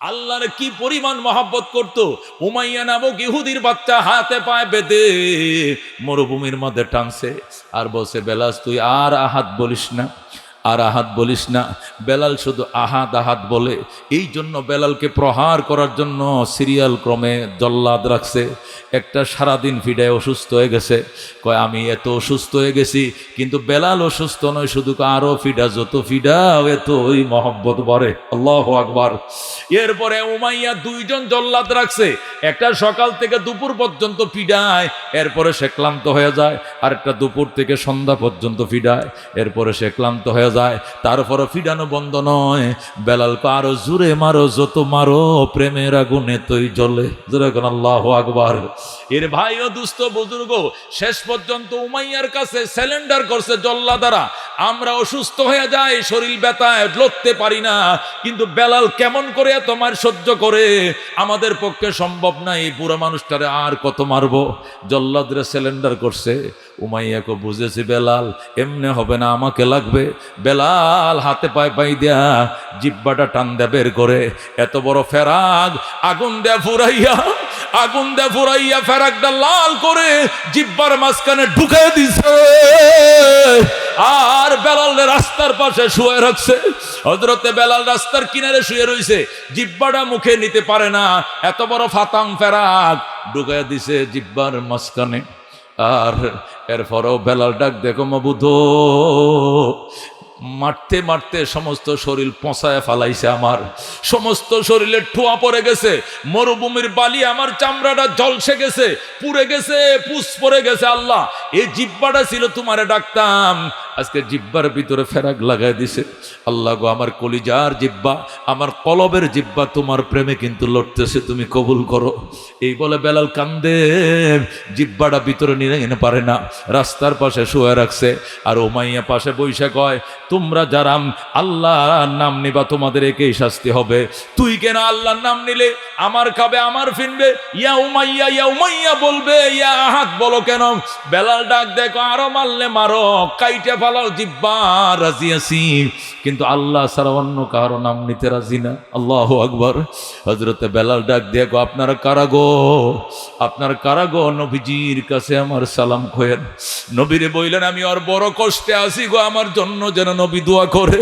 আল্লাহর কি পরিমাণ মহব্বত করত। উমাইয়া নামক ইহুদির বাচ্চা হাতে পায়ে বেঁধে মরুভূমির মধ্যে টানছে আর বলছে, বেলাল তুই আর আহাত বলিস না, আর আহাত বলিস না। বেলাল শুধু আহাত আহাত বলে। এই জন্য বেলালকে প্রহার করার জন্য সিরিয়াল ক্রমে জল্লাদ রাখছে। একটা সারাদিন ফিডায় অসুস্থ হয়ে গেছে, কয় আমি এত অসুস্থ হয়ে গেছি, কিন্তু বেলাল অসুস্থ নয়, শুধু আরো ফিডা, যত ফিডা এত ওই মহব্বত বাড়ে। আল্লাহু আকবার। এরপরে উমাইয়া দুইজন জল্লাদ রাখছে, একটা সকাল থেকে দুপুর পর্যন্ত ফিডায়, এরপরে সে ক্লান্ত হয়ে যায়, আর একটা দুপুর থেকে সন্ধ্যা পর্যন্ত ফিডায়, এরপরে সে ক্লান্ত হয়ে যায়। তারপরে ফিডানো বন্ধ নয়, বেলালকে আরো জোরে মারো, যত মারো প্রেমের আগুনে তুই জ্বলে। আল্লাহু আকবার। এর ভাই ও দুস্থ বুজুর্গ, শেষ পর্যন্ত উমাইয়ার কাছে স্যালেন্ডার করছে জল্লাদারা। আমরা অসুস্থ হয়ে যাই, শরীর ব্যথায় লড়তে পারি না, কিন্তু বেলাল কেমন করে তোমার সহ্য করে, আমাদের পক্ষে সম্ভব না, এই বুড়া মানুষটারে আর কত মারবো। জল্লাদরে স্যালেন্ডার করছে। উমাইয়াকে বুঝেছি বেলাল এমনি হবে না, আমাকে লাগবে। বেলাল হাতে পায়ে পাই দেয়া জিব্বাটা টান দেয়া বের করে, এত বড় ফেরাগ আগুন দেয়া ফুরাইয়া, আগুন দেয়া ফুরাইয়া ফেরাকটা লাল করে জিব্বার মাঝখানে ঢুকে দিছে, আর বেলাল রাস্তার পাশে শুয়ে রাখছে। হযরতে বেলাল রাস্তার কিনারে শুয়ে রইছে, জিব্বাটা মুখে নিতে পারে না, এত বড় ফাতাং ফেরাক ঢুকে দিছে জিব্বার মাঝখানে। আর এরপরেও বেলাল ডাক, দেখো মাবুদ, মারতে মারতে সমস্ত শরীর পচায় ফালাইছে, আমার সমস্ত শরীরে ঠোয়া পড়ে গেছে, মরুভূমির বালি আমার চামড়াটা জলসে গেছে, পুড়ে গেছে, পুষ পড়ে গেছে। আল্লাহ, এই জিব্বাটা ছিল তোমারে ডাকতাম, আজকে জিব্বার ভিতরে ফেরাক লাগাই দিছে। আল্লাহ গো, আমার কলিজার জিব্বা, আমার কলবের জিব্বা তোমার প্রেমে কিন্তু লড়তেছে, তুমি কবুল করো। এই বলে বেলাল কান্দে, জিব্বাটা ভিতরে নিয়ে পারে না, রাস্তার পাশে শুয়ে রাখছে। আর উমাইয়া পাশে বৈশা কয়, তোমরা যারা আল্লাহর নাম নিবা তোমাদের একেই শাস্তি হবে। তুই কেন আল্লাহর নাম নিলে আমার খাবে, আমার ফিনবে, ইয়া উমাইয়া বলবে, ইয়া আহাদ বলো কেন? বেলাল ডাক, দেখো আরো মারলে মারো, কাইটে ফালাও জিব্বা, রাজি আছি, কিন্তু আল্লাহ ছাড়া অন্য কারো নাম নিতে রাজি না। আল্লাহু আকবার। হযরতে বেলাল ডাক, দেখো আপনারা কারাগো, আপনার কারাগো, নবীজির কাছে আমার সালাম খোয়েন। নবীরে বললেন, আমি আর বড় কষ্টে আছি গো, আমার জন্য যেন নবী দোয়া করে।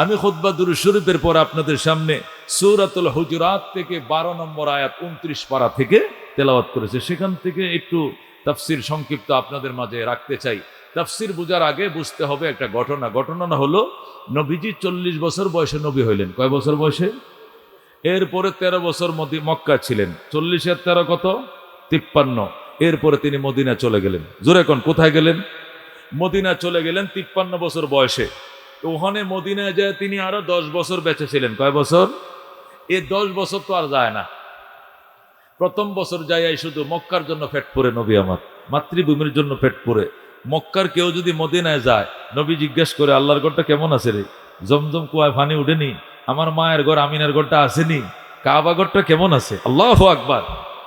আমি খুতবা দুরূদ শরীফের পর আপনাদের সামনে সূরাতুল হুজুরাত থেকে 12 নম্বর আয়াত 29 পারা থেকে তেলাওয়াত করেছে, সেখান থেকে একটু তাফসীর সংক্ষিপ্ত আপনাদের মাঝে রাখতে চাই। তাফসীর বোঝার আগে বুঝতে হবে একটা ঘটনা। ঘটনা হলো, নবীজি 40 বছর বয়সে নবী হইলেন। কয় বছর বয়সে? এরপরে 13 বছর মক্কা ছিলেন। 40 আর 13 কত? 53। এরপরে তিনি মদিনা চলে গেলেন। জোরে কোন, কোথায় গেলেন? মদিনা চলে গেলেন 53 বছর বয়সে। ওখানে মদিনায় যায় তিনি আরো 10 বছর বেঁচে ছিলেন। কয় বছর? এই 10 বছর তো আর যায় না। প্রথম বছর যাই শুধু মক্কার জন্য পেট পুরে নবী আমার, মাতৃভূমির জন্য পেট পুরে। মক্কার কেউ যদি মদিনায় যায়, নবী জিজ্ঞেস করে, আল্লাহর ঘরটা কেমন আছে রে? জমজম কুয়ায় পানি উঠেনি? আমার মায়ের ঘর আমিনার ঘরটা আসেনি? কাবা ঘরটা কেমন আছে? আল্লাহু আকবার।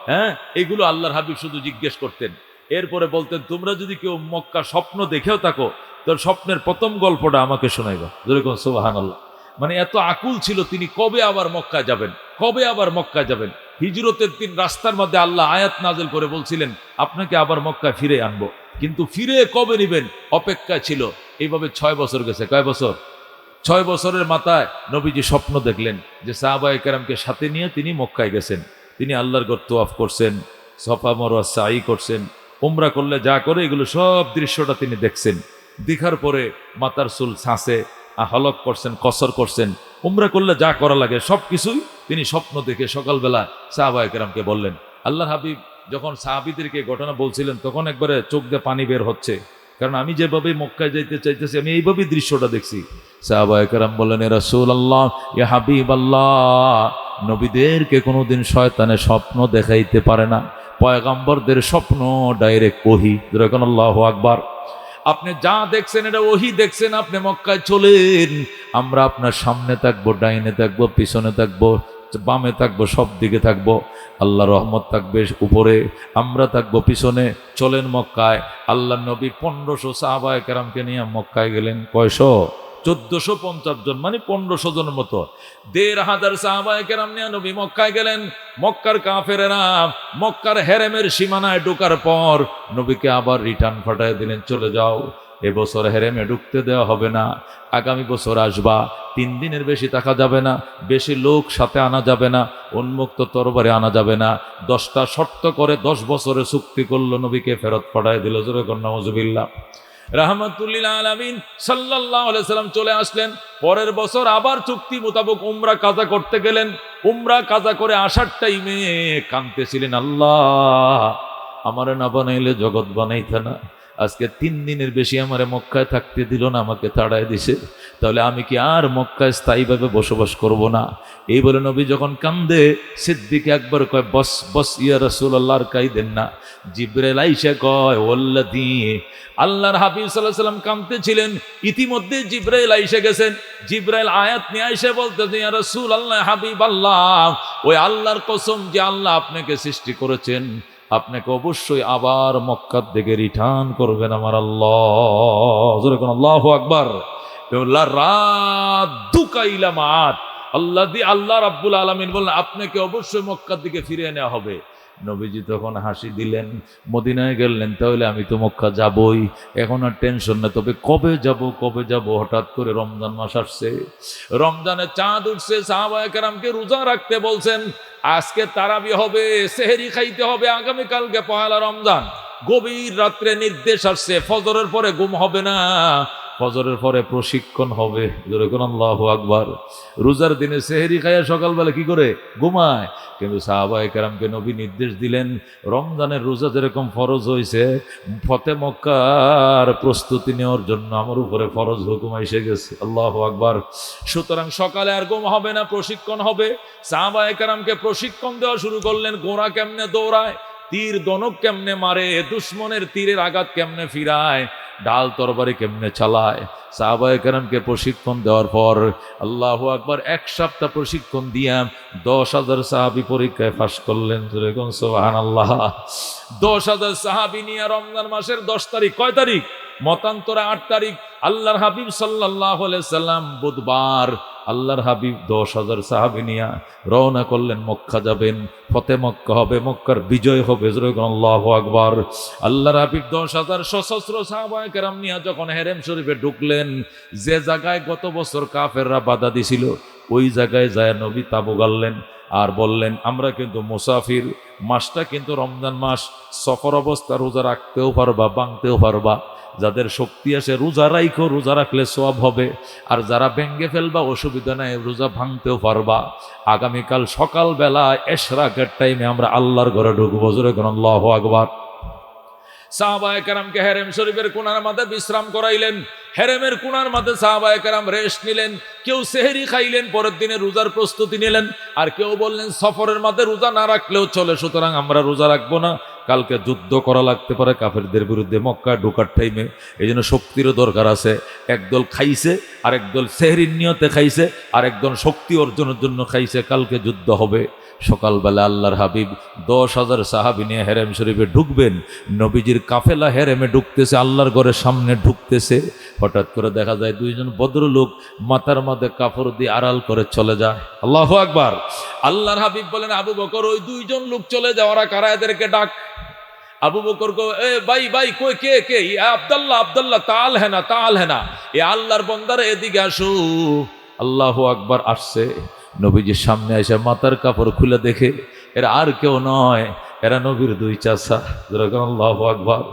হ্যাঁ, এগুলো আল্লাহর হাবিব শুধু জিজ্ঞেস করতেন। এরপরে বলতেন, তোমরা যদি কেউ মক্কা স্বপ্ন দেখেও থাকো, তোর স্বপ্নের প্রথম গল্পটা আমাকে শোনাইবা। যেরকম সুবহানাল্লাহ। মানে এত আকুল ছিল তিনি, কবে আবার মক্কায় যাবেন, কবে আবার মক্কায় যাবেন। হিজরতের দিন রাস্তার মধ্যে আল্লাহ আয়াত নাযিল করে বলছিলেন, আপনাকে আবার মক্কায় ফিরে আনবো, কিন্তু ফিরে কবে নিবেন অপেক্ষা ছিল। এইভাবে 6 বছর গেছে। কয় বছর? 6 বছরের মাথায় নবীজি স্বপ্ন দেখলেন যে সাহাবায়ে কেরামকে সাথে নিয়ে তিনি মক্কায় গেছেন। তিনি আল্লাহর ঘর তওয়াফ করছেন, সফা মারওয়া সাই করছেন, উমরা করলে যা করে এগুলো সব দৃশ্যটা তিনি দেখছেন। দেখার পরে মাথার চুল ছাঁচে হলক করছেন, কসর করছেন, উমরা করলে যা করা লাগে সব কিছুই তিনি স্বপ্ন দেখে সকালবেলা সাহাবায়ে কেরামকে বললেন। আল্লাহর হাবিব যখন সাহাবীদেরকে ঘটনা বলছিলেন, তখন একবারে চোখ দিয়ে পানি বের হচ্ছে, কারণ আমি যেভাবে মক্কায় যাইতে চাইতেছি আমি এইভাবেই দৃশ্যটা দেখছি। সাহাবায়ে কেরাম বললেন, ইয়া রাসূলুল্লাহ, ইয়া হাবিবাল্লাহ, নবীদেরকে কোনোদিন শয়তানে স্বপ্ন দেখাইতে পারে না, পয়গম্বরদের স্বপ্ন ডাইরেক্ট ওহী। যেরকম আল্লাহু আকবার। আপনি যা দেখছেন এটা ওহী দেখছেন। আপনি মক্কায় চলেন, আমরা আপনার সামনে থাকবো, ডাইনে থাকবো, পিছনে থাকবো, বামে থাকবো, সব দিকে থাকবো। আল্লাহ রহমত থাকবে উপরে, আমরা থাকবো পিছনে। চলেন মক্কায়। আল্লাহ নবী 1500 সাহাবায়ে কেরামকে নিয়ে মক্কায় গেলেন। কয়শো? 1450 জন, মানে 1500 জনের মতো। 1500 সাহাবায়ে কেরাম নিয়ে নবী মক্কায় গেলেন। মক্কার কাফেরেরা মক্কার হেরেমের সীমানায় ঢোকার পর নবীকে আবার রিটার্ন পাঠিয়ে দিলেন, চলে যাও, এবছর হেরেমে ঢুকতে দেওয়া হবে না, আগামী বছর আসবা, 3 দিনের বেশি থাকা যাবে না, বেশি লোক সাথে আনা যাবে না, উন্মুক্ত তরবারে আনা যাবে না। 10টা শর্ত করে 10 বছরে চুক্তি করলো, নবীকে ফেরত পাঠায় দিল। জোরে কর নাউজুবিল্লাহ। রাহমাতুল্লিল আলামিন সাল্লাল্লাহু আলাইহি সাল্লাম চলে আসলেন। পরের বছর আবার চুক্তি মোতাবেক উমরা কাজা করতে গেলেন। উমরা কাজা করে আসার টাইমে কাঁদতেছিলেন, আল্লাহ আমারে না বানাইলে জগৎ বানাইতে না, আজকে 3 দিনের বেশি আমারে মক্কায় থাকতে দিল না, আমাকে তাড়ায় দিছে, তাহলে আমি কি আর মক্কায় স্থায়ীভাবে বসবাস করব না? এই বলে নবী যখন কান্দে, সিদ্দিক একবার কয়, বস বস ইয়া রাসূলুল্লাহ, আর কাইদেন না। জিবরাইল আইসা কয়, ওয়াল্লাযী, আল্লাহর হাবিব সাল্লাল্লাহু আলাইহি সাল্লাম কাঁদতেছিলেন, ইতিমধ্যে জিবরাইল আইসা গেছেন। জিবরাইল আয়াত নিয়ে আইসা বলতেছে, ইয়া রাসূলুল্লাহ, হাবিবাল্লাহ, ওই আল্লাহর কসম যে আল্লাহ আপনাকে সৃষ্টি করেছেন, আপনাকে অবশ্যই আবার মক্কার দিকে রিটার্ন করবেন আমার আল্লাহ। জোরে কোন আল্লাহু আকবার। রাদ্দুকা ইলা মাআদ, আল্লাহ রাব্বুল আলামিন বললেন আপনাকে অবশ্যই মক্কার দিকে ফিরিয়ে নেওয়া হবে। নবীজি তখন হাসি দিলেন, মদিনায় গেলেন, তাহলে আমি তো মক্কা যাবই, এখন আর টেনশন না, তবে কবে যাব। হঠাৎ করে রমজান মাস আসছে, রমজানের চাঁদ উঠছে, সাহাবায়ে কেরামকে রোজা রাখতে বলছেন। আজকে তারাবি হবে, সেহরি খাইতে হবে, আগামীকালকে পহেলা রমজান। গভীর রাত্রে নির্দেশ আসছে, ফজরের পরে ঘুম হবে না, ফজরের পরে প্রশিক্ষণ হবে। যেরকম আল্লাহু আকবার। রোজার দিনে সেহরি খাইয়া সকালবেলা কি করে ঘুমায়, কিন্তু সাহাবায়ে কেরামকে নবী নির্দেশ দিলেন, রমজানের রোজা যেরকম ফরজ হয়েছে, ফতে মক্কার প্রস্তুতি নেওয়ার জন্য আমার উপরে ফরজ হুকুম এসে গেছে। আল্লাহু আকবার। সুতরাং সকালে আর ঘুম হবে না, প্রশিক্ষণ হবে। সাহাবায়ে কেরামকে প্রশিক্ষণ দেওয়া শুরু করলেন, ঘোড়া কেমনে দৌড়ায়, তীর দনক কেমনে মারে, দুশ্মনের তীরের আঘাত কেমনে ফিরায়, ঢাল তরবারি কেমনে চালায়। সাহাবায়ে কেরামকে প্রশিক্ষণ দেওয়ার পর আল্লাহু আকবার, 1 সপ্তাহ প্রশিক্ষণ দিয়া 10,000 সাহাবী পরীক্ষায় পাস করলেন। সুবহানাল্লাহ। 10,000 সাহাবী নিয়ে রমজান মাসের 10 তারিখ, কয় তারিখ? মতান্তরে 8 তারিখ। আল্লাহর হাবিব সাল্লাল্লাহু আলাইহি সাল্লাম বুধবার, আল্লাহর হাবিব 10,000 সাহাবী নিয়ে রওনা করলেন, মক্কা যাবেন, ফতে মক্কা হবে, মক্কার বিজয় হবে। আল্লাহু আকবার। আল্লাহর হাবিব 10,000 সশস্ত্র সাহাবায়ে কেরাম নিয়ে যখন হেরেম শরীফে ঢুকলেন, যে জায়গায় গত বছর কাফেররা বাধা দিছিল, ওই জায়গায় যায় নবী তাবু গাড়লেন আর বললেন, আমরা কিন্তু মুসাফির, মাসটা কিন্তু রমজান মাস, সফর অবস্থা রোজা রাখতেও পারবা, ভাঙতেও পারবা, যাদের শক্তি আসে রোজা রাইখো, রোজা রাখলে সওয়াব হবে, আর যারা ভেঙ্গে ফেলবা অসুবিধা নাই, রোজা ভাঙতেও পারবা। আগামীকাল সকালবেলা এশরাকের টাইমে আমরা আল্লাহর ঘরে ঢুকবো। জোরে কোন আল্লাহু আকবার। সাহাবায়ে কেরামকে হেরেম শরীফের কোণার মাঝে বিশ্রাম করাইলেন। হেরেমের কোণার মাঝে সাহাবায়ে কেরাম রেস্ট নিলেন। কেউ সেহরি খাইলেন, পরের দিনে রোজার প্রস্তুতি নিলেন, আর কেউ বললেন সফরের মাঝে রোজা না রাখলেও চলে, সুতরাং আমরা রোজা রাখবো না, কালকে যুদ্ধ করা লাগতে পারে কাফেরদের বিরুদ্ধে মক্কায় ঢোকার টাইমে, এই জন্য শক্তিরও দরকার আছে। একদল খাইছে, আরেক দল সেহরির নিয়তে খাইছে, আরেক দল শক্তি অর্জনের জন্য খাইছে, কালকে যুদ্ধ হবে। সকালবেলা আল্লাহর হাবিব 10,000 সাহাবী নিয়ে হেরেম শরীফে ঢুকবেন। নবীজির কাফেলা হেরেমে ঢুকতেছে, আল্লাহর ঘরের সামনে ঢুকতেছে। হঠাৎ করে দেখা যায় 2জন ভদ্রলোক মাথার মধ্যে কাপড় দিয়ে আড়াল করে চলে যায়। আল্লাহু আকবার। আল্লাহর হাবিব বলেন, আবু বকর, ওই 2জন লোক চলে যাওয়ারা কারা, এদেরকে ডাক। আবু বকর কো, এ ভাই কই, কে? আব্দুল্লাহ তাল হেনা, এ আল্লাহর বান্দারা এদিকে আসো। আল্লাহু আকবার। আসছে, নবীজির সামনে এসে মাথার কাপড় খুলে দেখে এরা আর কেউ নয়, এরা নবীর 2 চাচা। আল্লাহু আকবার।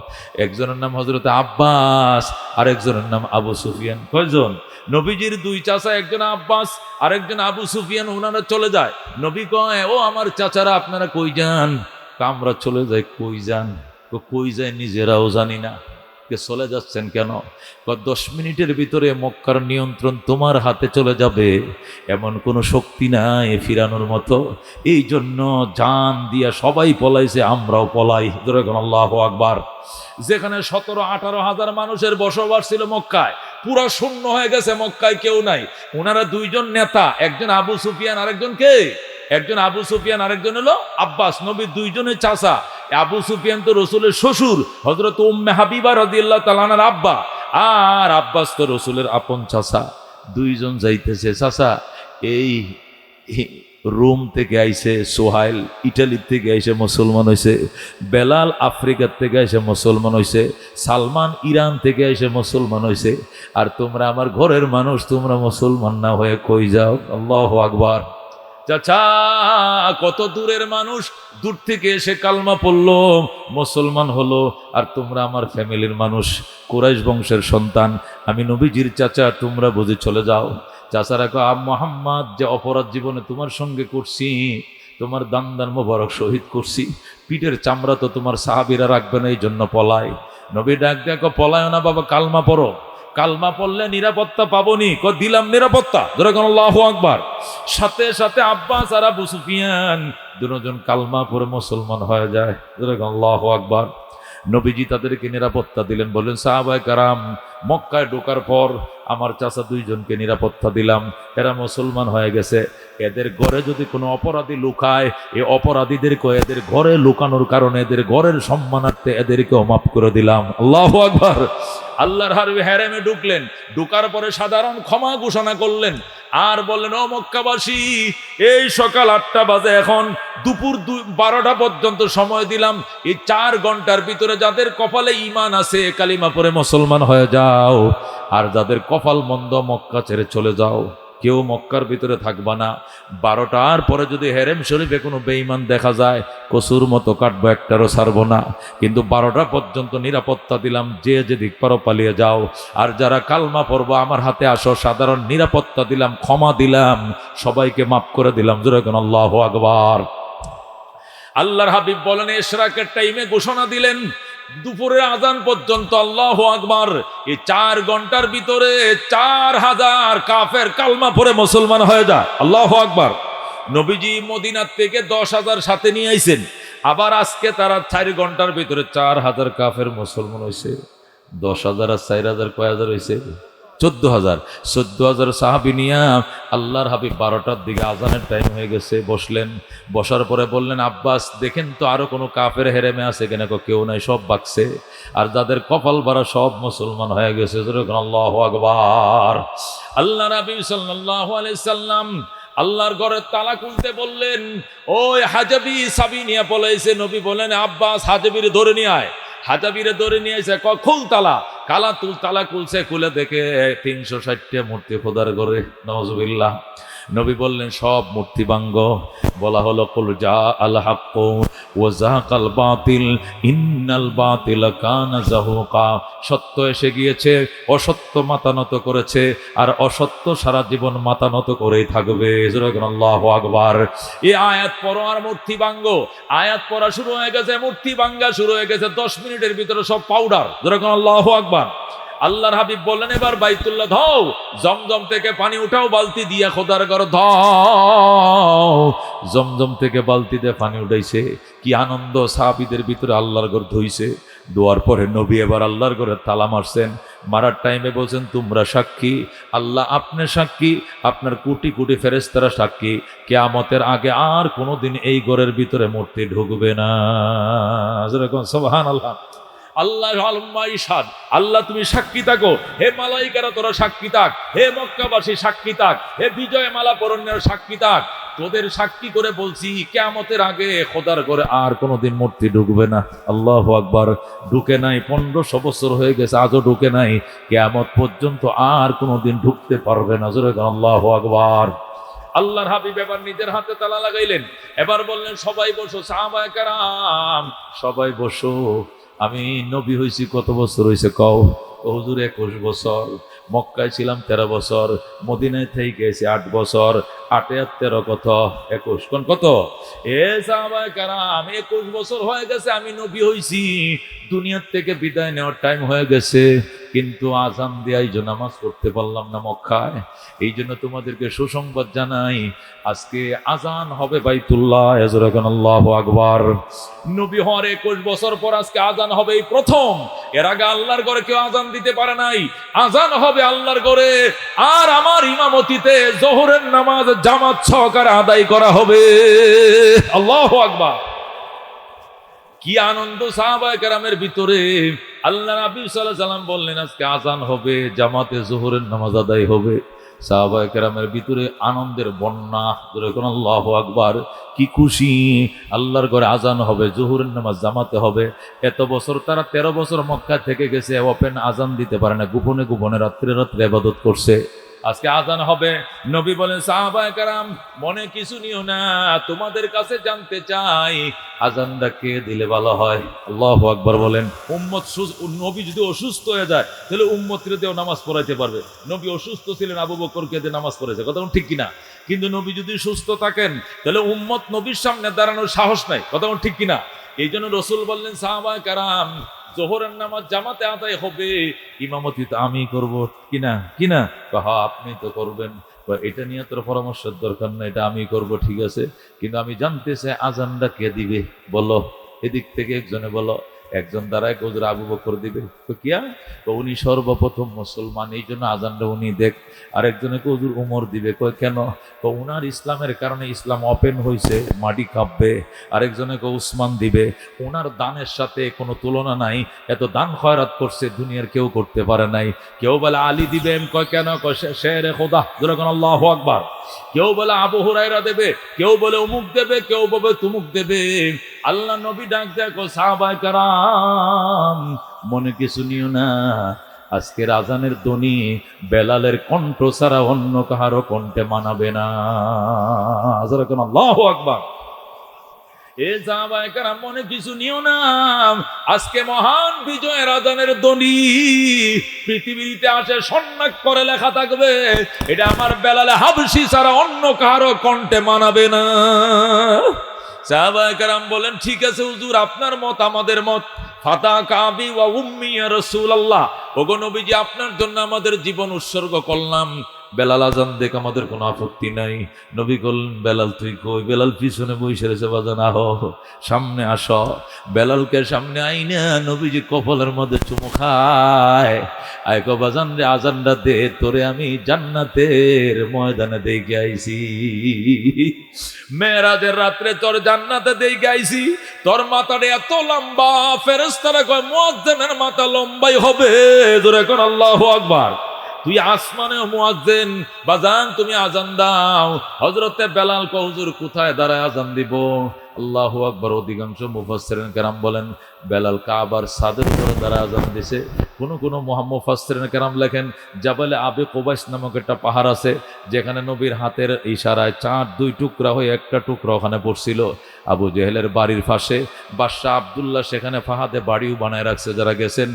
একজনের নাম হযরত আব্বাস, আর একজনের নাম আবু সুফিয়ান। কয়জন? নবীজির 2 চাচা, একজন আব্বাস আর একজন আবু সুফিয়ান। ওনারা চলে যায়। নবী কয়, ও আমার চাচারা, আপনারা কই যান? আমরা চলে যাই। কই যান? কই যায় নিজেরাও জানি না। চলে যাচ্ছেন কেন? 10 মিনিটের ভিতরে মক্কার নিয়ন্ত্রণ তোমার হাতে চলে যাবে, এমন কোনো শক্তি নাই ফিরানোর মতো, এই জন্য জান দিয়া সবাই পলাইছে, আমরাও পলাই। আল্লাহু আকবার। যেখানে 17-18 হাজার মানুষের বসবাস ছিল মক্কায়, পুরা শূন্য হয়ে গেছে, মক্কায় কেউ নাই। ওনারা 2জন নেতা, একজন আবু সুফিয়ান, আরেকজন কে? একজন আবু সুফিয়ান, আরেকজন হলো আব্বাস, নবীর 2জনের চাচা। আবু সুফিয়ান তো রসুলের শ্বশুর, হযরত উম্মে হাবিবা রাদিয়াল্লাহু তাআলা আনহার আব্বা, আর আব্বাস তো রসুলের আপন চাচা। দুইজন যাইতেছে, চাচা এই রোম থেকে আইছে, সোহাইল ইটালির থেকে আইসে মুসলমান হয়েছে, বেলাল আফ্রিকার থেকে আইসে মুসলমান হয়েছে, সালমান ইরান থেকে আইসে মুসলমান হয়েছে, আর তোমরা আমার ঘরের মানুষ, তোমরা মুসলমান না হয়ে কই যাও? আল্লাহু আকবার। চাচা কত দূরের মানুষ, দূর থেকে এসে কালমা পড়লো, মুসলমান হলো, আর তোমরা আমার ফ্যামিলির মানুষ, কুরাইশ বংশের সন্তান, আমি নবীজির চাচা, তোমরা বুঝে চলে যাও। চাচারা কো, মোহাম্মদ যে অপরাধ জীবনে তোমার সঙ্গে করছি, তোমার দান মোবারক শহীদ করছি, পিঠের চামড়া তো তোমার সাহাবীরা রাখবে না, এই জন্য পলাই। নবী ডাক দেখো, পলায় না বাবা, কালমা পড়ো, কালমা পড়লে নিরাপত্তা পাবনি। দিলাম নিরাপত্তা, ধরে কোন আল্লাহু আকবার। সাথে সাথে আব্বাস আর আবু সুফিয়ান দুজন কালমা পড়ে মুসলমান হয়ে যায়, ধরে কোন আল্লাহু আকবার। নবীজি তাদেরকে নিরাপত্তা দিলেন, বললেন সাহাবায়ে কেরাম, মক্কায় ঢোকার পর আমার চাচা দুইজনকে নিরাপত্তা দিলাম, এরা মুসলমান হয়ে গেছে, এদের ঘরে যদি কোনো অপরাধী লুকায়, এই অপরাধীদেরকে এদের ঘরে লুকানোর কারণে এদের ঘরের সম্মানার্থে এদেরকেও মাফ করে দিলাম। আল্লাহু আকবার। আল্লাহর হারেমে ঢুকলেন, ঢুকার পরে সাধারণ ক্ষমা ঘোষণা করলেন, আর বললেন, ও মক্কাবাসী, এই সকাল 8টা বাজে, এখন দুপুর 12টা পর্যন্ত সময় দিলাম, এই 4 ঘন্টার ভিতরে যাদের কপালে ঈমান আছে কালিমা পড়ে মুসলমান হয়ে যাও, আর যাদের কপাল মন্দ মক্কা ছেড়ে চলে যাও, কেউ মক্কার ভিতরে থাকবা না। 12টার পরে যদি হেরেম শরীফে কোনো বেঈমান দেখা যায়, কসুর মতো কাটবো, একটারও ছাড়বো না, কিন্তু 12টা পর্যন্ত নিরাপত্তা দিলাম, যে যেদিক পারো পালিয়ে যাও, আর যারা কালমা পড়বো আমার হাতে আসো, সাধারণ নিরাপত্তা দিলাম, ক্ষমা দিলাম, সবাইকে মাফ করে দিলাম। জোরে কোন আল্লাহু আকবার। আল্লাহর হাবিব বলেন, ইশরাকের টাইমে ঘোষণা দিলেন, দুপুরের আজান পর্যন্ত, আল্লাহু আকবার, এই 4 ঘন্টার ভিতরে 4000 কাফের কালমা পড়ে মুসলমান হয়ে যায়। আল্লাহু আকবার। নবীজি মদিনার থেকে 10,000 সাথে নিয়ে আইছেন, আবার আজকে তারা 4 ঘন্টার ভিতরে 4000 কাফের মুসলমান হয়েছে। 10,000 আর 4,000 কয় হাজার হয়েছে? 14,000। 14,000 সাহাবী নিয়া আল্লাহর হাবিব 12টার দিকে আজানের টাইম হয়ে গেছে, বসলেন। বসার পরে বললেন, আব্বাস দেখেন তো আরো কোনো কাফের হেরেমে আছে কিনা? কেউ নাই, সব বাকছে, আর যাদের কপাল বাড়া সব মুসলমান হয়ে গেছে। আল্লাহু আকবার। আল্লাহ নবী সাল্লাল্লাহু আলাইহি সাল্লাম আল্লাহর ঘরের তালা খুলতে বললেন, ওই হাজাবি সাবি নিয়ে পলাইছে। নবী বলেন, আব্বাস হাজাবির ধরে নিয়ে আয়। হাজাবিরে ধরে নিয়ে এসে খুল তালা, তালা খুলছে, খুলে দেখে 360টা মূর্তি খোদার ঘরে। নাউজুবিল্লাহ। নবী বললেন, সব মূর্তি ভাঙ্গ। বলা হলো, কুল জা আল হক ওয়া যাকাল বাতিল ইন্নাল বাতিল কানা যাহুকা। সত্য এসে গিয়েছে, অসত্য মাথা নত করেছে, আর অসত্য সারা জীবন মাথা নত করেই থাকবে। আল্লাহু আকবার। এই আয়াত পড়ো আর মূর্তি ভাঙ্গ। আয়াত পড়া শুরু হয়ে গেছে, মূর্তি ভাঙ্গা শুরু হয়ে গেছে। 10 মিনিটের ভিতরে সব পাউডার। আল্লাহু আকবার। আল্লাহর হাবিব বললেন, এবার বাইতুল্লাহ ধাও, জমজম থেকে পানি উঠাও, বালতি দিয়া খোদার ঘর ধাও। জমজম থেকে বালতি দিয়ে পানি উঠাইছে, কি আনন্দ সাহাবীদের ভিতরে। আল্লাহর ঘর ধুইছে, দোয়ার পরে নবী এবার আল্লাহর ঘরে তালা মারছেন। মারার টাইমে বলছেন, তোমরা সাক্ষী, আল্লাহ আপনি সাক্ষী, আপনার কোটি কোটি ফেরেশতারা সাক্ষী, কিয়ামতের আগে আর কোনোদিন এই ঘরের ভিতরে মূর্তি ঢুকবে না। সুবহানাল্লাহ। আল্লাহ ইরশাদ, আল্লাহ তুমি সাক্ষী থাকো, হে মালাইকারা তোরা সাক্ষী থাক, হে মক্কাবাসী সাক্ষী থাক, হে বিজয় মালা পরনের সাক্ষী থাক। তোদের সাক্ষী করে বলছি, কিয়ামতের আগে খোদার ঘরে আর কোনোদিন মূর্তি ঢুকবে না। আল্লাহু আকবার। ঢুকে নাই, 1500 বছর হয়ে গেছে, আজও ঢুকে নাই, কিয়ামত পর্যন্ত আর কোনোদিন ঢুকতে পারবে না। জোরে আল্লাহু আকবার। আল্লাহর হাবিব এবার নিজের হাতে তালা লাগাইলেন, এবার বললেন, সবাই বসো, সাহাবায়ে কেরাম সবাই বসো। আমি নবী হইছি কত বছর হয়েছে কও? হুজুর 21 বছর। মক্কায় ছিলাম 13 বছর, মদিনায় থেকে গেছি 8 বছর। 8 আর 13 কত? 21। কোন কত? এ সাহাবায়ে কেরাম 21 বছর হয়ে গেছে আমি নবী হইছি, দুনিয়ার থেকে বিদায় নেওয়ার টাইম হয়ে গেছে, কিন্তু আজান দেয়াই যে নামাজ পড়তে পারলাম না মক্কায়। এই জন্য তোমাদেরকে সুসংবাদ জানাই, আজকে আজান হবে বাইতুল্লাহ। আল্লাহু আকবার। নবী হওয়ার 21 বছর পর আজকে আজান হবে এই প্রথম। এর আগে আল্লাহর ঘরে কেউ আজান দিতে পারে নাই। আজান হবে আল্লাহর ঘরে, আর আমার ইমামতিতে জোহরের নামাজ জামাত সহকারে আদায় করা হবে। আল্লাহু আকবার। কি আনন্দ সাহাবায়ে কেরামের ভিতরে। আল্লাহ নবী সাল্লাল্লাহু আলাইহি সাল্লাম বললেন, আজকে আজান হবে, জামাতে জোহরের নামাজ আদায় হবে। সাহাবায়ে কেরামের ভিতরে আনন্দের বন্যা, যখন আল্লাহু আকবার, কি খুশি! আল্লাহর ঘরে আজান হবে, জোহরের নামাজ জামাতে হবে। এত বছর তারা 13 বছর মক্কা থেকে গেছে, ওপেন আজান দিতে পারে না, গোপনে গোপনে রাত্রে রাত্রে ইবাদত করছে। আজকে আজান হবে। নবী বলেন, সাহাবায়ে কেরাম মনে কিছু নিও না, তোমাদের কাছে জানতে চাই আজানটা কে দিলে ভালো হয়। আল্লাহু আকবার বলেন। নবী যদি অসুস্থ হয়ে যায় তাহলে উম্মতকে দিয়েও নামাজ পড়াইতে পারবে। নবী অসুস্থ ছিলেন, আবু বকরকে দিয়ে নামাজ পড়েছে, কথা ঠিক কিনা? কিন্তু নবী যদি সুস্থ থাকেন তাহলে উম্মত নবীর সামনে দাঁড়ানোর সাহস নাই, কথা ঠিক কিনা? এই জন্য রসুল বললেন, সাহাবায়ে কেরাম জোহরের নামাজ জামাতে আদায় হবে, ইমামতি তো আমি করব, কিনা কিনা? হ্যাঁ আপনি তো করবেন, এটা নিয়ে তোর পরামর্শের দরকার না, এটা আমি করব, ঠিক আছে, কিন্তু আমি জানতে চাই আজানটা কে দিবে, বলো। এদিক থেকে একজনে বলো, একজন দ্বারায় হুজুর আবু বকর দিবে, তো কিয়া উনি সর্বপ্রথম মুসলমান, এই জন্য আজানটা উনি দেখ। আরেকজনে হুজুর উমর দিবে, কয় কেন? উনার ইসলামের কারণে ইসলাম ওপেন হয়েছে, মাটি কাঁপবে। আরেকজনে উসমান দিবে, ওনার দানের সাথে কোনো তুলনা নাই, এত দান খয়রাত করছে দুনিয়ার কেউ করতে পারে নাই। কেউ বলে আলী দিবে, কয় কেন? শেরে খোদা, যেরকম আল্লাহু আকবার। কেউ বলে আবু হুরায়রা দেবে, কেউ বলে অমুক দেবে, কেউ বলে তুমুক দেবে। আল্লাহ নবী ডাক দেখো, সাহাবায়ে কেরাম মনে কিছু নিও না, আজকের আজানের ধ্বনি বেলালের কণ্ঠ ছাড়া অন্য কাহারও কণ্ঠে মানাবে না। আল্লাহু আকবার। এ সাহাবায়ে কেরাম মনে কিছু নিও না, আজকে মহান বিজয়ের আজানের ধ্বনি পৃথিবীতে আসে সন্ন্যাক করে লেখা থাকবে, এটা আমার বেলালে হাবশি ছাড়া অন্য কাহারও কণ্ঠে মানাবে না। সাহাবায়ে কেরাম বলেন, ঠিক আছে হুজুর, আপনার মত আমাদের মত। ফাতা কাবি ওয়া উম্মি ইয়া রাসূলুল্লাহ, ওগো নবীজি আপনার জন্য আমাদের জীবন উৎসর্গ করলাম, বেলাল আজান দেখ, আমাদের কোনো আপত্তি নাই। নবী বললেন, বেলাল তুই কই? বেলাল পিছনে বসে রয়েছে, বাজান আহ সামনে আস। বেলালকে সামনে আইনা নবীজি কপালের মধ্যে চুমু খায়, আয় কো বাজান রে, আজানটা দে, তোরে আমি জান্নাতের ময়দানে দেখে আইছি, মেরাজের রাত্রে তোর জান্নাতে দেখে আইছি, তোর মাথাটা এত লম্বা, ফেরেশতারা কয় মুয়াজ্জিনের মাথা লম্বাই হবে, জোরে কোন আল্লাহু আকবার। তুই আসমানে মুয়াজ্জিন, বাজান তুমি আজান দাও। হযরতে বেলাল কয়, হুজুর কোথায় দাঁড়ায় আজান দিব? আল্লাহু আকবার। অধিকাংশ মুফাসসিরিন কেরাম বলেন বেলাল কাবার ছাদের উপরে দাঁড়ায় আজান দিছে। কোন মুফাসসিরিন কেরাম লেখেন জাবালে আবে কুবাইস নামক একটা পাহাড় আছে, যেখানে নবীর হাতের ইশারায় চাঁদ 2 টুকরা হয়ে একটা টুকরা ওখানে পড়ছিল। আবু জেহেলের বাড়ির পাশে বাদশাহ আব্দুল্লাহ সেখানে ফাহাদে বাড়িও বানায় রাখছে, যারা গেছেন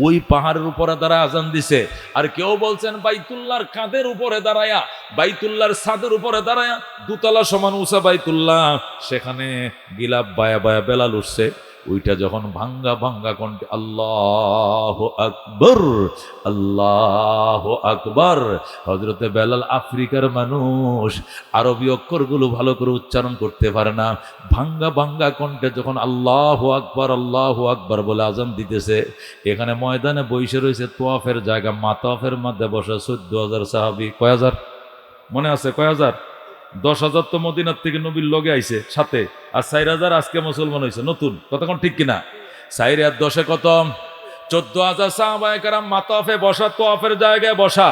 ওই পাহাড়ের উপরে দাঁড়ায় আজান দিছে। আর কেউ বলছেন বাইতুল্লাহর কাঁধের উপরে দাঁড়ায়া, বাইতুল্লাহর ছাদের উপরে দাঁড়ায়া, 2 তলা সমান উঁচা বাইতুল্লাহ, সেখানে গিলাপ বায়া বায়া বেলাল উঠছে। ওইটা যখন ভাঙ্গা ভাঙ্গা কণ্ঠে আল্লাহু আকবার, আল্লাহু আকবার। হযরতে বেলাল আফ্রিকার মানুষ, আরবি অক্ষরগুলো ভালো করে উচ্চারণ করতে পারে না, ভাঙ্গা ভাঙ্গা কণ্ঠে যখন আল্লাহু আকবার, আল্লাহু আকবার বলে আজান দিতেছে, এখানে ময়দানে বসে রয়েছে তোয়াফের জায়গা, মাতাফের মধ্যে বসা 14,000 সাহাবী। কয় হাজার মনে আছে? কয় হাজার? 10,000 তো মদিনার থেকে নবীর লগে আইছে সাথে, আর 4,000 আজকে মুসলমান হয়েছে নতুন, কতক্ষণ ঠিক কিনা? 4 আর 10 কত? 14,000 সাহাবায়ে কেরাম মাতাফে বসা, তোয়াফের জায়গায় বসা।